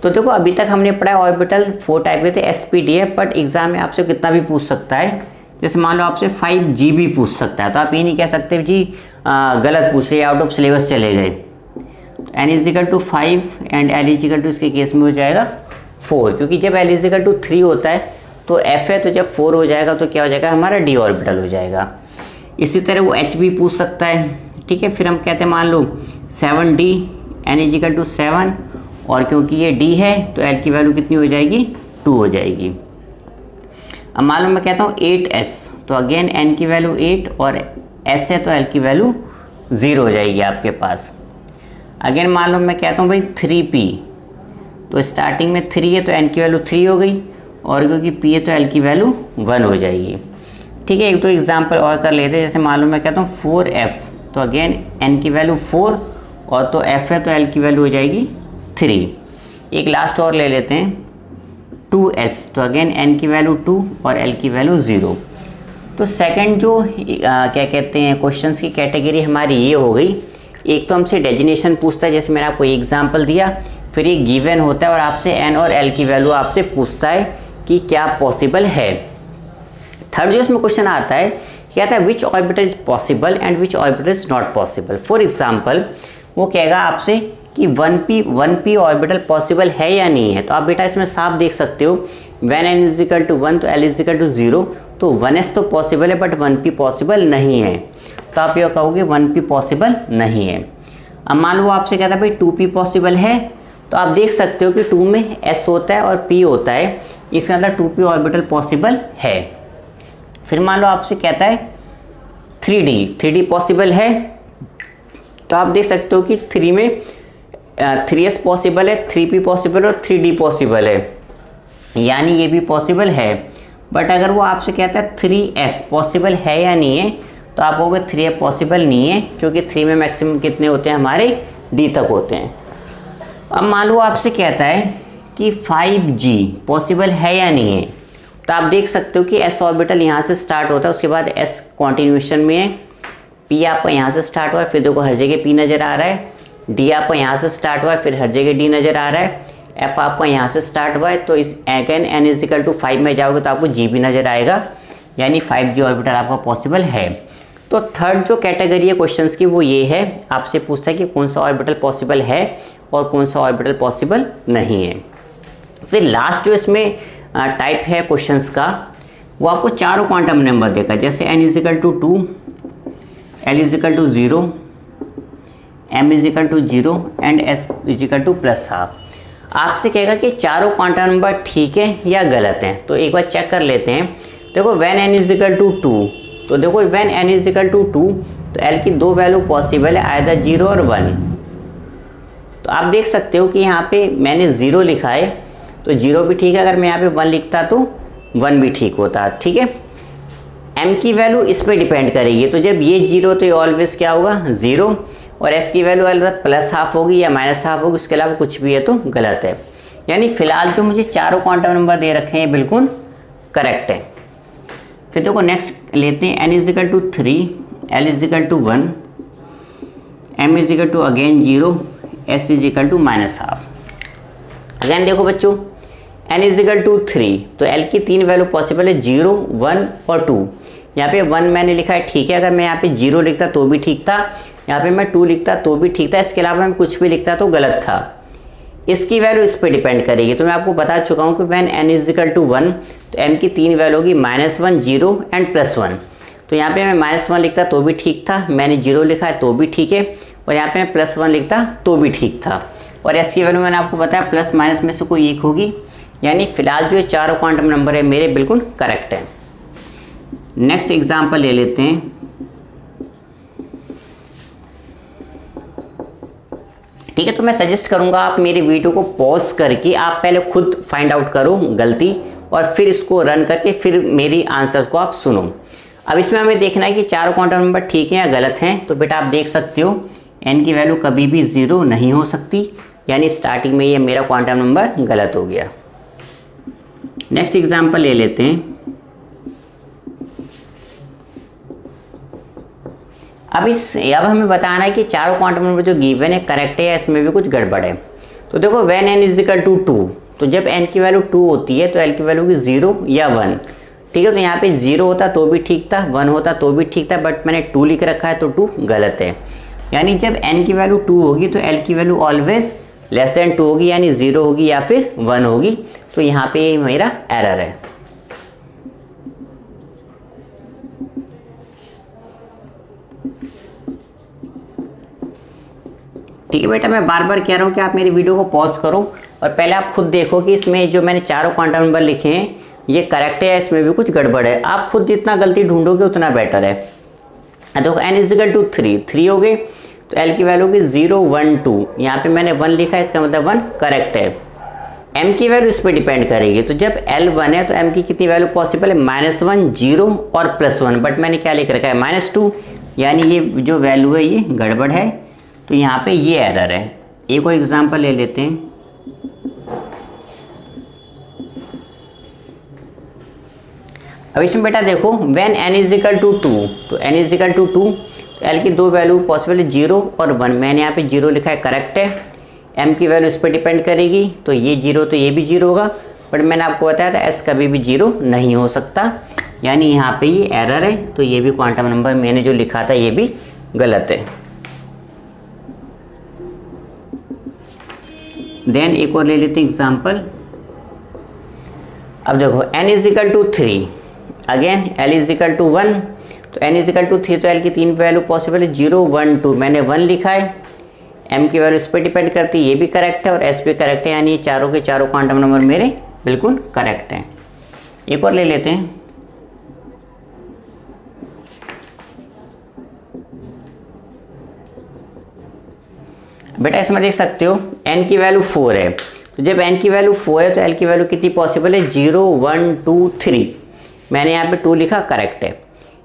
तो देखो अभी तक हमने पढ़ा ऑर्बिटल 4 टाइप के थे, sp d है, बट एग्जाम में आपसे कितना भी पूछ सकता है। जैसे मान लो आपसे 5g भी पूछ सकता है, तो आप ये नहीं कह सकते जी गलत पूछ रहे, आउट ऑफ सिलेबस चले गए। n=5 एंड l= इसके केस में हो जाएगा 4, क्योंकि जब l=3 होता है तो f है, तो जब 4 हो जाएगा तो क्या हो जाएगा, हमारा d ऑर्बिटल हो जाएगा। इसी तरह वो h भी पूछ सकता है, ठीक है। फिर हम कहते हैं मान लो 7d, n=7, और क्योंकि ये d है तो l की वैल्यू कितनी हो जाएगी, 2 हो जाएगी। अब मान लो मैं कहता हूँ 8s, तो अगेन n की वैल्यू 8 और s है तो l की वैल्यू 0 हो जाएगी आपके पास। अगेन मान लो मैं कहता हूँ भाई 3p, तो स्टार्टिंग में 3 है तो n की वैल्यू 3 हो गई, और क्योंकि p है तो l की वैल्यू 1 हो जाएगी, ठीक है। एक दो एग्जाम्पल और कर लेते हैं। जैसे मान लो मैं कहता हूँ 4f, तो अगेन n की वैल्यू 4 और तो f है तो l की वैल्यू हो जाएगी 3। एक लास्ट और ले लेते हैं 2s, तो अगेन n की वैल्यू 2 और l की वैल्यू 0। तो सेकंड जो क्या कहते हैं क्वेश्चंस की कैटेगरी हमारी ये हो गई। एक तो हमसे डेजिनेशन पूछता है, जैसे मैंने आपको एग्जांपल दिया, फिर ये गिवन होता है और आपसे एन और एल की वैल्यू आपसे पूछता है कि क्या पॉसिबल है। थर्ड जो इसमें क्वेश्चन आता है, क्या आता है which orbital is possible and which orbital is not possible. For example वो कहेगा आपसे कि 1p ऑर्बिटल पॉसिबल है या नहीं है। तो आप बेटा इसमें साफ देख सकते हो, when n is equal to 1 तो l इज इक्वल टू 0, तो 1s तो पॉसिबल है बट 1p पॉसिबल नहीं है। तो आप ये कहोगे 1p पॉसिबल नहीं है। अब मान लो आपसे कहता है भाई 2p पॉसिबल है, तो आप देख सकते हो कि 2 में s होता है और p होता है, इसके अंदर 2p ऑर्बिटल पॉसिबल है। फिर मान लो आपसे कहता है 3d पॉसिबल है, तो आप देख सकते हो कि 3 में 3s पॉसिबल है, 3p पॉसिबल और 3d पॉसिबल है, यानी ये भी पॉसिबल है। बट अगर वो आपसे कहता है 3f पॉसिबल है या नहीं है, तो आप कहोगे 3f पॉसिबल नहीं है, क्योंकि 3 में मैक्सिमम कितने होते हैं हमारे, d तक होते हैं। अब मान लो आपसे कहता है कि 5g पॉसिबल है या नहीं है, तो आप देख सकते हो कि s ऑर्बिटल यहाँ से स्टार्ट होता है, उसके बाद s कॉन्टिन्यूशन में है, p आपका यहाँ से स्टार्ट हुआ है, फिर देखो हर जगह p नज़र आ रहा है, d आपका यहाँ से स्टार्ट हुआ है, फिर हर जगह d नज़र आ रहा है, f आपका यहाँ से स्टार्ट हुआ है, तो इस again n is equal to 5 में जाओगे तो आपको g भी नज़र आएगा, यानी 5g ऑर्बिटल आपका पॉसिबल है। तो थर्ड जो कैटेगरी है क्वेश्चंस की वो ये है, आपसे पूछता है कि कौन सा ऑर्बिटल पॉसिबल है और कौन सा ऑर्बिटल पॉसिबल नहीं है। फिर लास्ट जो इसमें टाइप है क्वेश्चंस का, वो आपको चारों क्वांटम नंबर देगा, जैसे n is equal to 2, l is equal to 0, m is equal to 0 and s is equal to +12। आपसे कहेगा कि चारों क्वांटम नंबर ठीक है या गलत हैं, तो एक बार चेक कर लेते हैं। देखो when n is equal to 2, तो देखो when n is equal to 2, तो l की दो वैल्यू पॉसिबल है, आइदर 0 और 1। तो आप देख सकते हो कि यहाँ पे मैंने 0 लिखा है, तो 0 भी ठीक है, अगर मैं यहाँ पे 1 लिखता तो 1 भी ठीक होता, ठीक है। m की वैल्यू इस पे डिपेंड करेगी, तो जब ये 0 तो ये ऑलवेज क्या होगा 0, और s की वैल्यू +½ होगी या -½ होगी, उसके अलावा कुछ भी है तो गलत है। यानी फिलहाल जो मुझे चारों क्वांटम नंबर दे रखे हैं बिल्कुल करेक्ट है। फिर देखो नेक्स्ट लेते हैं, n is equal to 3, l is equal to 1, m is equal to again 0, s is equal to -½ again देखो बच्चों, n इज इक्वल टू 3, तो l की 3 वैल्यू पॉसिबल है, 0, 1 और 2। यहाँ पे 1 मैंने लिखा है, ठीक है, अगर मैं यहाँ पे 0 लिखता तो भी ठीक था, यहाँ पे मैं 2 लिखता तो भी ठीक था, इसके अलावा मैं कुछ भी लिखता तो गलत था। इसकी वैल्यू इस पे डिपेंड करेगी, तो मैं आपको बता चुका हूँ कि when n is equal to 1, तो m की 3 वैल्यू होगी -1, 0 एंड +1। तो यहाँ पे मैं -1 लिखता तो भी ठीक था, मैंने 0 लिखा है तो भी ठीक है, और यहाँ पे मैं +1 लिखता तो भी ठीक था। और s की वैल्यू मैंने आपको बताया प्लस माइनस में से कोई एक होगी, यानी फिलहाल जो ये चारों क्वांटम नंबर है मेरे बिल्कुल करेक्ट है। नेक्स्ट एग्जाम्पल ले लेते हैं। ठीक है, तो मैं सजेस्ट करूंगा आप मेरे वीडियो को पॉज करके आप पहले खुद फाइंड आउट करो गलती, और फिर इसको रन करके फिर मेरी आंसर को आप सुनो। अब इसमें हमें देखना है कि चारों क्वांटम नंबर ठीक हैं या गलत हैं। तो बेटा आप देख सकते हो n की वैल्यू कभी भी 0 नहीं हो सकती, यानी स्टार्टिंग में ये मेरा क्वांटम नंबर गलत हो गया। नेक्स्ट एग्जाम्पल ले लेते हैं। अब हमें बताना है कि चारों क्वांटम नंबर जो गिवन है करेक्ट है या इसमें भी कुछ गड़बड़ है। तो देखो when n is equal to 2, तो जब n की वैल्यू 2 होती है तो l की वैल्यू की 0 या 1। ठीक है, तो यहाँ पे 0 होता तो भी ठीक था, 1 होता तो भी ठीक था, बट मैंने 2 लिख रखा है तो 2 गलत है। यानी जब n की वैल्यू 2 होगी तो l की वैल्यू ऑलवेज लेस देन 2 होगी, यानी 0 होगी या फिर 1 होगी। तो यहाँ पे मेरा एरर है। ठीक है बेटा, मैं बार बार कह रहा हूँ कि आप मेरी वीडियो को पॉज करो और पहले आप खुद देखो कि इसमें जो मैंने चारों क्वांटम नंबर लिखे हैं ये करेक्ट है या इसमें भी कुछ गड़बड़ है। आप खुद जितना गलती ढूंढोगे उतना बेटर है। देखो n इज इक्वल टू 3 हो गए, तो l की वैल्यू होगी 0, 1, 2। यहाँ पे मैंने 1 लिखा है, इसका मतलब 1 करेक्ट है। m की वैल्यू इस पर डिपेंड करेगी, तो जब l 1 है तो m की कितनी वैल्यू पॉसिबल है, -1, 0 और +1। बट मैंने क्या लिख रखा है -2, यानी ये जो वैल्यू है ये गड़बड़ है, तो यहाँ पे ये एरर है। एक और एग्जांपल ले लेते हैं। अब इसमें बेटा देखो when n is equal to 2, तो n इज इक्वल टू 2, तो l की दो वैल्यू पॉसिबल है 0 और 1। मैंने यहाँ पे 0 लिखा है, करेक्ट है। m की वैल्यू इस पर डिपेंड करेगी, तो ये 0 तो ये भी 0 होगा, बट मैंने आपको बताया था s कभी भी 0 नहीं हो सकता, यानी यहाँ पे ये एरर है। तो ये भी क्वांटम नंबर मैंने जो लिखा था ये भी गलत है। देन एक और ले लेते हैं एग्जाम्पल। अब देखो n is equal to 3, again l is equal to 1, तो n इज इक्वल टू 3, तो l की तीन वैल्यू पॉसिबल है 0 1 2, मैंने 1 लिखा है। m की वैल्यू इस पर डिपेंड करती है, ये भी करेक्ट है और s भी करेक्ट है, यानी ये चारों के चारों क्वांटम नंबर मेरे बिल्कुल करेक्ट हैं। एक और ले लेते हैं। बेटा इसमें देख सकते हो n की वैल्यू 4 है, तो जब n की वैल्यू 4 है तो l की वैल्यू कितनी पॉसिबल है 0 1 2 3, मैंने यहाँ पे 2 लिखा, करेक्ट है।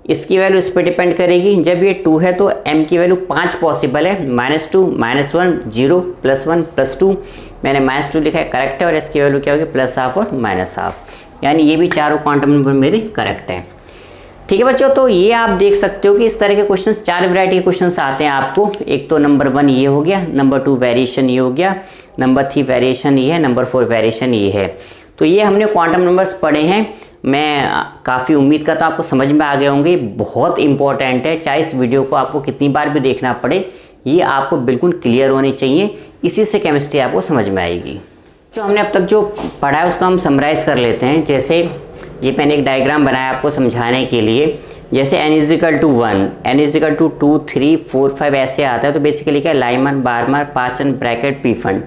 इसकी वैल्यू इस पर डिपेंड करेगी, जब ये 2 है तो m की वैल्यू 5 पॉसिबल है, -2 -1 0 +1 +2, मैंने -2 लिखा है, करेक्ट है। और इसकी वैल्यू क्या होगी +हाफ और -हाफ, यानी ये भी चारों क्वांटम नंबर मेरे करेक्ट हैं। ठीक है बच्चों, तो ये आप देख सकते हो कि इस तरह के क्वेश्चंस 4 वैरायटी के क्वेश्चंस आते हैं आपको। एक तो नंबर 1 ये हो गया, नंबर 2 वेरिएशन ये हो गया, नंबर 3 वेरिएशन ये है, नंबर 4 वेरिएशन ये है। तो ये हमने क्वांटम नंबर्स पढ़े हैं। मैं काफ़ी उम्मीद करता हूँ आपको समझ में आ गए होंगे। बहुत इंपॉर्टेंट है, चाहे इस वीडियो को आपको कितनी बार भी देखना पड़े, ये आपको बिल्कुल क्लियर होनी चाहिए, इसी से केमिस्ट्री आपको समझ में आएगी। जो हमने अब तक जो पढ़ा है उसको हम समराइज़ कर लेते हैं। जैसे ये मैंने एक डायग्राम बनाया आपको समझाने के लिए, जैसे n is equal to 1, n is equal to 2 3 4 5 ऐसे आता है, तो बेसिकली क्या है Lyman Barmer Paschen Brackett P fund.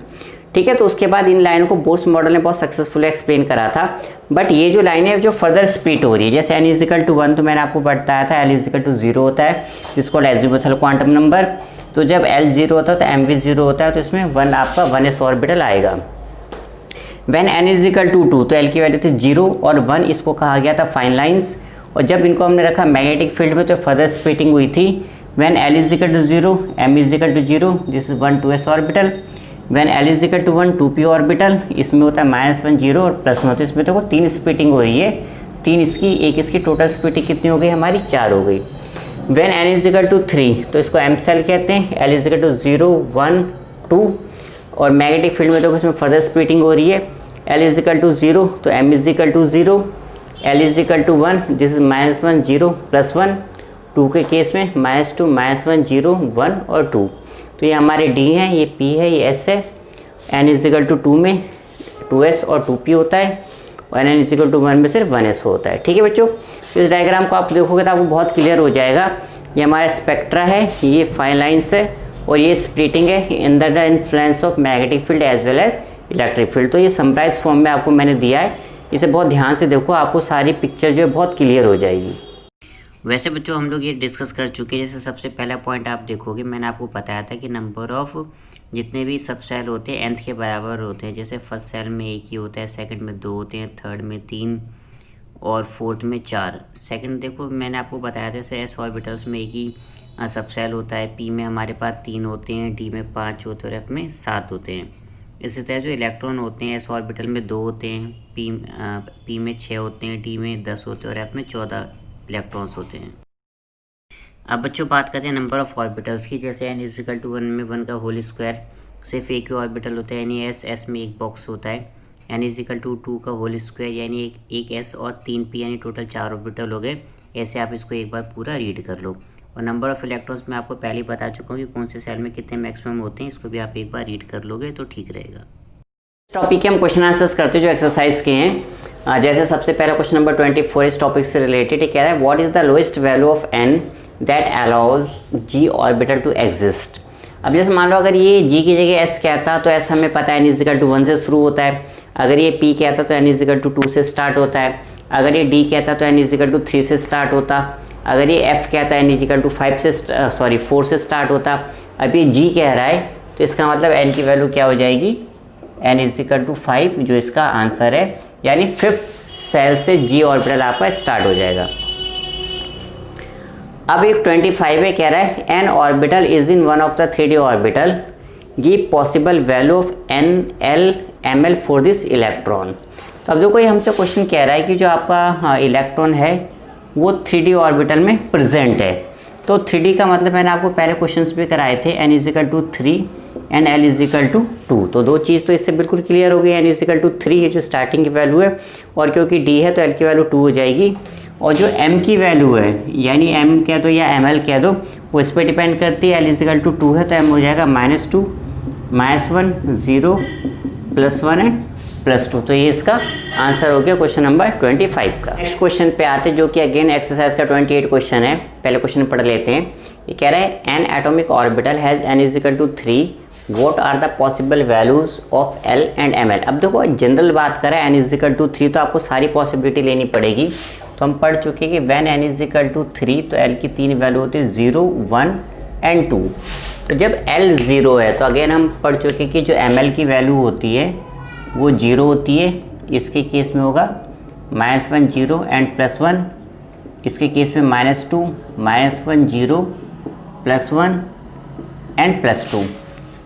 ठीक है, तो उसके बाद इन लाइनों को बोर्स मॉडल ने बहुत सक्सेसफुली एक्सप्लेन करा था। बट ये जो लाइन है जो फर्दर स्प्लिट हो रही है, जैसे n इज इक्वल टू 1 तो मैंने आपको बताया था l इज इक्वल टू 0 होता है, जिसको एजिमुथल क्वांटम नंबर। तो जब l 0 होता है तो m भी 0 होता है, तो इसमें 1 आपका 1s ऑर्बिटल आएगा। When n is equal to 2, तो l की वैल्यू थी 0 और 1, इसको कहा गया था फाइन लाइन्स। और जब इनको हमने रखा मैग्नेटिक फील्ड में तो फर्दर स्प्लिटिंग हुई थी। When l is equal to 0, m is equal to 0, this is 1 2s orbital. When l is equal to 1 2p orbital, इसमें होता है -1 0 और +1, तो इसमें देखो 3 स्प्लिटिंग हो रही है, 3 इसकी, एक इसकी, टोटल स्प्लिटिंग कितनी हो गई हमारी 4 हो गई। When n is equal to 3, तो इसको m सेल कहते हैं, l इज इक्वल टू 0 1 2, और मैग्नेटिक फील्ड में देखो इसमें फर्दर स्प्लिटिंग हो रही है। l इज इक्वल टू 0, तो m is equal to 0, l is equal to 1, this is -1 0 +1, 2 के केस में -2 -1 0 1 और 2, तो ये हमारे d हैं, ये p है, ये s है। n इज इक्वल टू 2 में 2s और 2p होता है, और n इज इक्वल टू 1 में सिर्फ 1s होता है। ठीक है बच्चों, तो इस डायग्राम को आप देखोगे तो आपको बहुत क्लियर हो जाएगा। ये हमारा स्पेक्ट्रा है, ये फाइन लाइन्स है, और ये स्प्लिटिंग है under the influence of magnetic field as well as electric field. तो ये समराइज फॉर्म में आपको मैंने दिया है, इसे बहुत ध्यान से देखो, आपको सारी पिक्चर जो है बहुत क्लियर हो जाएगी। वैसे बच्चों हम लोग ये डिस्कस कर चुके हैं। जैसे सबसे पहला पॉइंट आप देखोगे, मैंने आपको बताया था कि नंबर ऑफ जितने भी सब सेल होते हैं nth के बराबर होते हैं। जैसे फर्स्ट सेल में 1 ही होता है, सेकंड में 2 होते हैं, थर्ड में 3 और फोर्थ में 4। सेकंड देखो मैंने आपको बताया था जैसे s ऑर्बिटल्स में 1 ही सब सेल होता है, p में हमारे पास 3 होते हैं, d में 5 होते हैं और f में 7 होते हैं। इसी तरह जो इलेक्ट्रॉन होते हैं s ऑर्बिटल में 2 होते हैं, p में 6 होते हैं, d में 10 होते हैं और f में 14 इलेक्ट्रॉन्स होते हैं। अब बच्चों बात करते हैं नंबर ऑफ ऑर्बिटल्स की। जैसे n इज इक्वल टू 1 में 1 का होल स्क्वायर, सिर्फ एक ही ऑर्बिटल होता है, यानी s में एक बॉक्स होता है। n इज इक्वल टू 2 का होल स्क्वायर, यानी एक s और 3 p, यानी टोटल 4 ऑर्बिटल हो गए। ऐसे आप इसको एक बार पूरा रीड कर लो। और नंबर ऑफ इलेक्ट्रॉन्स मैं आपको पहले ही बता चुका हूँ कि कौन से सेल में कितने मैक्सिमम होते हैं, इसको भी आप एक बार रीड कर लोगे तो ठीक रहेगा। टॉपिक के हम क्वेश्चन आंसर्स करते हैं जो एक्सरसाइज के हैं। जैसे सबसे पहला क्वेश्चन नंबर 24 इस टॉपिक से रिलेटेड कह रहा है what is the lowest value of n that allows g orbital to exist. अब जैसे मान लो अगर ये g की जगह s कहता तो s हमें पता है n इज इक्वल टू 1 से शुरू होता है। अगर ये p कहता तो n इज इक्वल टू 2 से स्टार्ट होता है। अगर ये d कहता तो n इज इक्वल टू 3 से स्टार्ट होता। अगर ये f कहता है n इज इक्वल टू 4 से स्टार्ट होता। अब ये g कह रहा है तो इसका मतलब n की वैल्यू क्या हो जाएगी, n इज इक्वल टू 5, जो इसका आंसर है, यानी 5th सेल से g ऑर्बिटल आपका स्टार्ट हो जाएगा। अब एक 25 है, कह रहा है n orbital is in one of the 3d orbital, give possible value of n l ml for this electron. तो अब देखो ये हमसे क्वेश्चन कह रहा है कि जो आपका इलेक्ट्रॉन है वो 3D ऑर्बिटल में प्रेजेंट है। तो 3D का मतलब मैंने आपको पहले क्वेश्चंस भी कराए थे, n is equal to 3 and l is equal to 2। तो दो चीज़ तो इससे बिल्कुल क्लियर हो गई, n इजिकल टू 3 ये जो स्टार्टिंग की वैल्यू है, और क्योंकि d है तो l की वैल्यू 2 हो जाएगी, और जो m की वैल्यू है यानी m कह दो या ml कह दो, वो इस पर डिपेंड करती है। l इजिकल टू 2 है तो m हो जाएगा -2, -1, 0, +1 एंड +2। तो ये इसका आंसर हो गया क्वेश्चन नंबर 25 का। नेक्स्ट क्वेश्चन पे आते हैं जो कि अगेन एक्सरसाइज का 28 क्वेश्चन है। पहले क्वेश्चन पढ़ लेते हैं। ये कह रहा है an atomic orbital has n is equal to 3, what are the possible values of l and ml। अब देखो जनरल बात करें n इजिकल टू 3 तो आपको सारी पॉसिबिलिटी लेनी पड़ेगी। तो हम पढ़ चुके हैं कि व्हेन n इजिकल टू 3 तो l की 3 वैल्यू होती है 0, 1 एंड 2। तो जब l 0 है तो अगेन हम पढ़ चुके हैं कि जो ml की वैल्यू होती है वो 0 होती है। इसके केस में होगा -1, 0 एंड +1। इसके केस में -2, -1, 0, +1 एंड +2।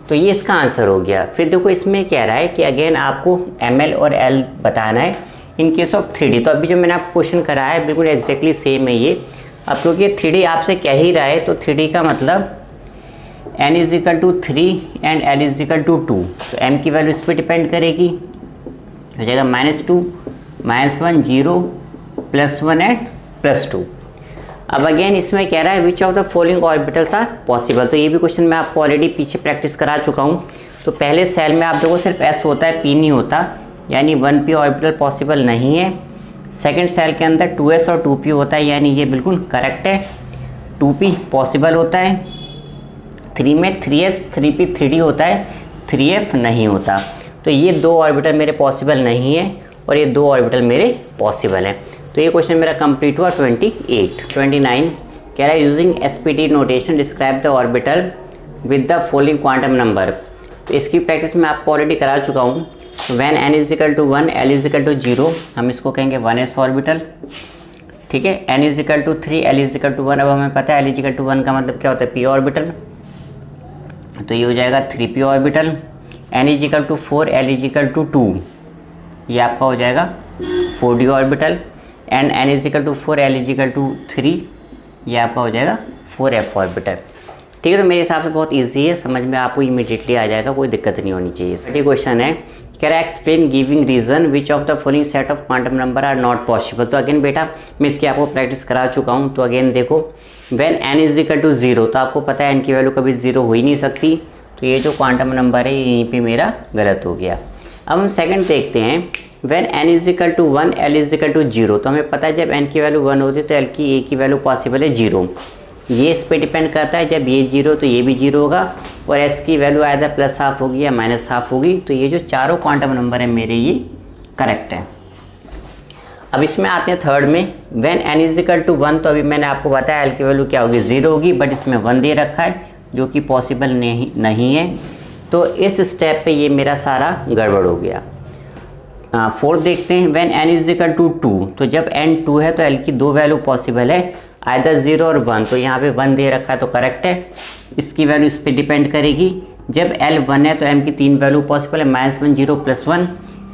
तो ये इसका आंसर हो गया। फिर देखो इसमें कह रहा है कि अगेन आपको ml और l बताना है इन केस ऑफ 3D। तो अभी जो मैंने आपको क्वेश्चन कराया है बिल्कुल एग्जैक्टली सेम है ये। अब क्योंकि 3D आपसे कह ही रहा है तो 3D का मतलब n is equal to 3 and l is equal to 2। तो m की वैल्यू इस पर डिपेंड करेगी, हो जाएगा -2, -1, 0, +1 एंड +2। अब अगेन इसमें कह रहा है which of the following orbitals are possible. तो ये भी क्वेश्चन मैं आपको ऑलरेडी पीछे प्रैक्टिस करा चुका हूँ। तो पहले सेल में आप देखो सिर्फ s होता है, p नहीं होता, यानी 1p ऑर्बिटल पॉसिबल नहीं है। सेकेंड सेल के अंदर 2s और 2p होता है, यानी ये बिल्कुल करेक्ट है। 2p पॉसिबल होता है। 3 में 3s, 3p 3d होता है, 3f नहीं होता। तो ये दो ऑर्बिटल मेरे पॉसिबल नहीं है और ये दो ऑर्बिटल मेरे पॉसिबल हैं। तो ये क्वेश्चन मेरा कंप्लीट हुआ 28। 29 कह रहा है using SPD notation describe the orbital with the following quantum number. तो इसकी प्रैक्टिस मैं आपको ऑलरेडी करा चुका हूँ। When n is equal to 1, l is equal to 0, हम इसको कहेंगे 1s ऑर्बिटल। ठीक है, n is equal to 3, l is equal to 1। अब हमें पता है l इजिकल टू 1 का मतलब क्या होता है, p ऑर्बिटल। तो ये हो जाएगा 3p orbital. n is equal to 4, l is equal to 2, ये आपका हो जाएगा 4d orbital. And n is equal to 4, l is equal to 3, ये आपका हो जाएगा 4f ऑर्बिटल। ठीक है, तो मेरे हिसाब से बहुत इजी है, समझ में आपको इमीडिएटली आ जाएगा, कोई दिक्कत नहीं होनी चाहिए। सेकंड क्वेश्चन है, कह रहा है explain giving reason which of the following set of quantum number are not possible. तो अगेन बेटा मैं इसकी आपको प्रैक्टिस करा चुका हूँ। तो अगेन देखो व्हेन n इजिकल टू 0, तो आपको पता है n की वैल्यू कभी 0 हो ही नहीं सकती। तो ये जो क्वांटम नंबर है यहीं पे मेरा गलत हो गया। अब हम सेकंड देखते हैं, when n is equal to 1, l is equal to 0। तो हमें पता है जब n की वैल्यू 1 होती है तो l की a की वैल्यू पॉसिबल है 0। ये इस पे डिपेंड करता है, जब ये 0 तो ये भी 0 होगा, और s की वैल्यू आइदर +½ होगी या -½ होगी। तो ये जो चारों क्वांटम नंबर है मेरे ये करेक्ट है। अब इसमें आते हैं थर्ड में, व्हेन n इजिकल टू 1। तो अभी मैंने आपको बताया l की वैल्यू क्या होगी, 0 होगी, बट इसमें 1 दे रखा है जो कि पॉसिबल नहीं है। तो इस स्टेप पे ये मेरा सारा गड़बड़ हो गया। फोर्थ देखते हैं, व्हेन n इजिकल टू 2। तो जब n 2 है तो l की दो वैल्यू पॉसिबल है, आइदर 0 और 1। तो यहाँ पे 1 दे रखा है तो करेक्ट है, इसकी वैल्यू इस पे डिपेंड करेगी। जब l 1 है तो m की 3 वैल्यू पॉसिबल है, -1, 0, +1।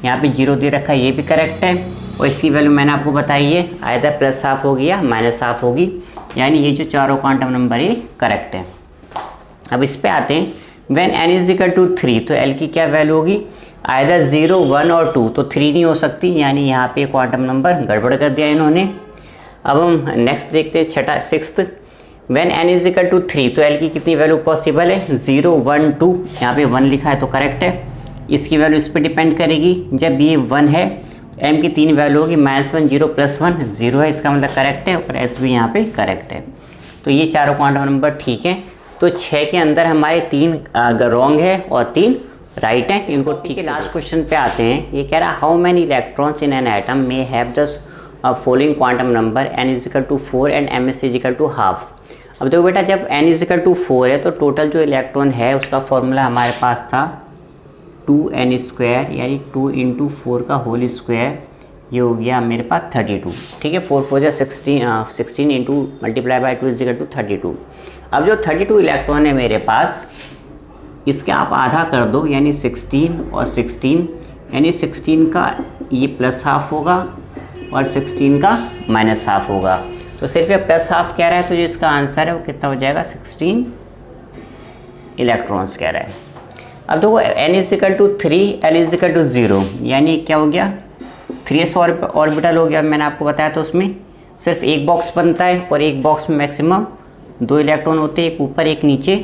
यहाँ पे 0 दे रखा है, ये भी करेक्ट है, और इसकी वैल्यू मैंने आपको बताई है, आइदर +½ होगी या -½ होगी। यानी ये जो चारों क्वांटम नंबर ये करेक्ट है। अब इस पे आते हैं, व्हेन n इजिकल टू 3। तो l की क्या वैल्यू होगी, आइदर 0, 1 और 2। तो 3 नहीं हो सकती, यानी यहाँ पे क्वांटम नंबर गड़बड़ कर दिया इन्होंने। अब हम नेक्स्ट देखते हैं छठा, sixth, when n is equal to 3। तो l की कितनी वैल्यू पॉसिबल है, 0, 1, 2। यहाँ पे 1 लिखा है तो करेक्ट है, इसकी वैल्यू इस पर डिपेंड करेगी। जब ये 1 है m की 3 वैल्यू होगी, -1, 0, +1, 0 है, इसका मतलब करेक्ट है, और s भी यहाँ पे करेक्ट है। तो ये चारों क्वांटम नंबर ठीक है। तो 6 के अंदर हमारे 3 रॉन्ग है और 3 राइट है, इनको ठीक है। लास्ट क्वेश्चन पे आते हैं। ये कह रहा है how many electrons in an atom may have the following quantum number n is equal to 4 and ms is equal to ½ अब देखो बेटा, जब n इजिकल टू 4 है तो टोटल जो इलेक्ट्रॉन है उसका फॉर्मूला हमारे पास था 2n², यानी 2 × 4 का होल स्क्वायर, ये हो गया मेरे पास 32। ठीक है, 4 4 16 into multiply by 2 is equal to 32। अब जो 32 इलेक्ट्रॉन है मेरे पास, इसके आप आधा कर दो, यानी 16 और 16, यानी 16 का ये प्लस हाफ होगा और 16 का माइनस हाफ होगा। तो सिर्फ ये प्लस हाफ कह रहा है, तो जो इसका आंसर है वो कितना हो जाएगा, 16 इलेक्ट्रॉन्स कह रहा है। अब देखो n = 3, l = 0, यानी क्या हो गया, 3s ऑर्बिटल हो गया। मैंने आपको बताया तो उसमें सिर्फ एक बॉक्स बनता है और एक बॉक्स में मैक्सिमम 2 इलेक्ट्रॉन होते हैं, एक ऊपर एक नीचे।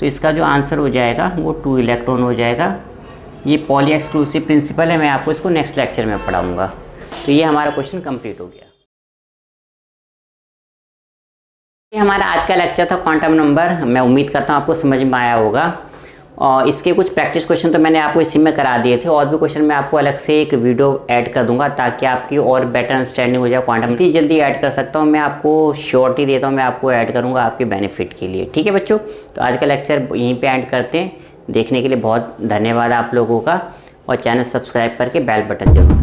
तो इसका जो आंसर हो जाएगा वो 2 इलेक्ट्रॉन हो जाएगा। ये पॉली एक्सक्लूसिव प्रिंसिपल है, मैं आपको इसको नेक्स्ट लेक्चर में पढ़ाऊँगा। तो ये हमारा क्वेश्चन कंप्लीट हो गया। ये हमारा आज का लेक्चर था क्वांटम नंबर। मैं उम्मीद करता हूँ आपको समझ में आया होगा। और इसके कुछ प्रैक्टिस क्वेश्चन तो मैंने आपको इसी में करा दिए थे, और भी क्वेश्चन मैं आपको अलग से एक वीडियो ऐड कर दूंगा ताकि आपकी और बेटर अंडरस्टैंडिंग हो जाए क्वांटम। इतनी जल्दी ऐड कर सकता हूँ मैं, आपको श्योरिटी देता हूँ, मैं आपको ऐड करूँगा आपके बेनिफिट के लिए। ठीक है बच्चों, तो आज का लेक्चर यहीं पर एंड करते हैं। देखने के लिए बहुत धन्यवाद आप लोगों का, और चैनल सब्सक्राइब करके बेल बटन जरूर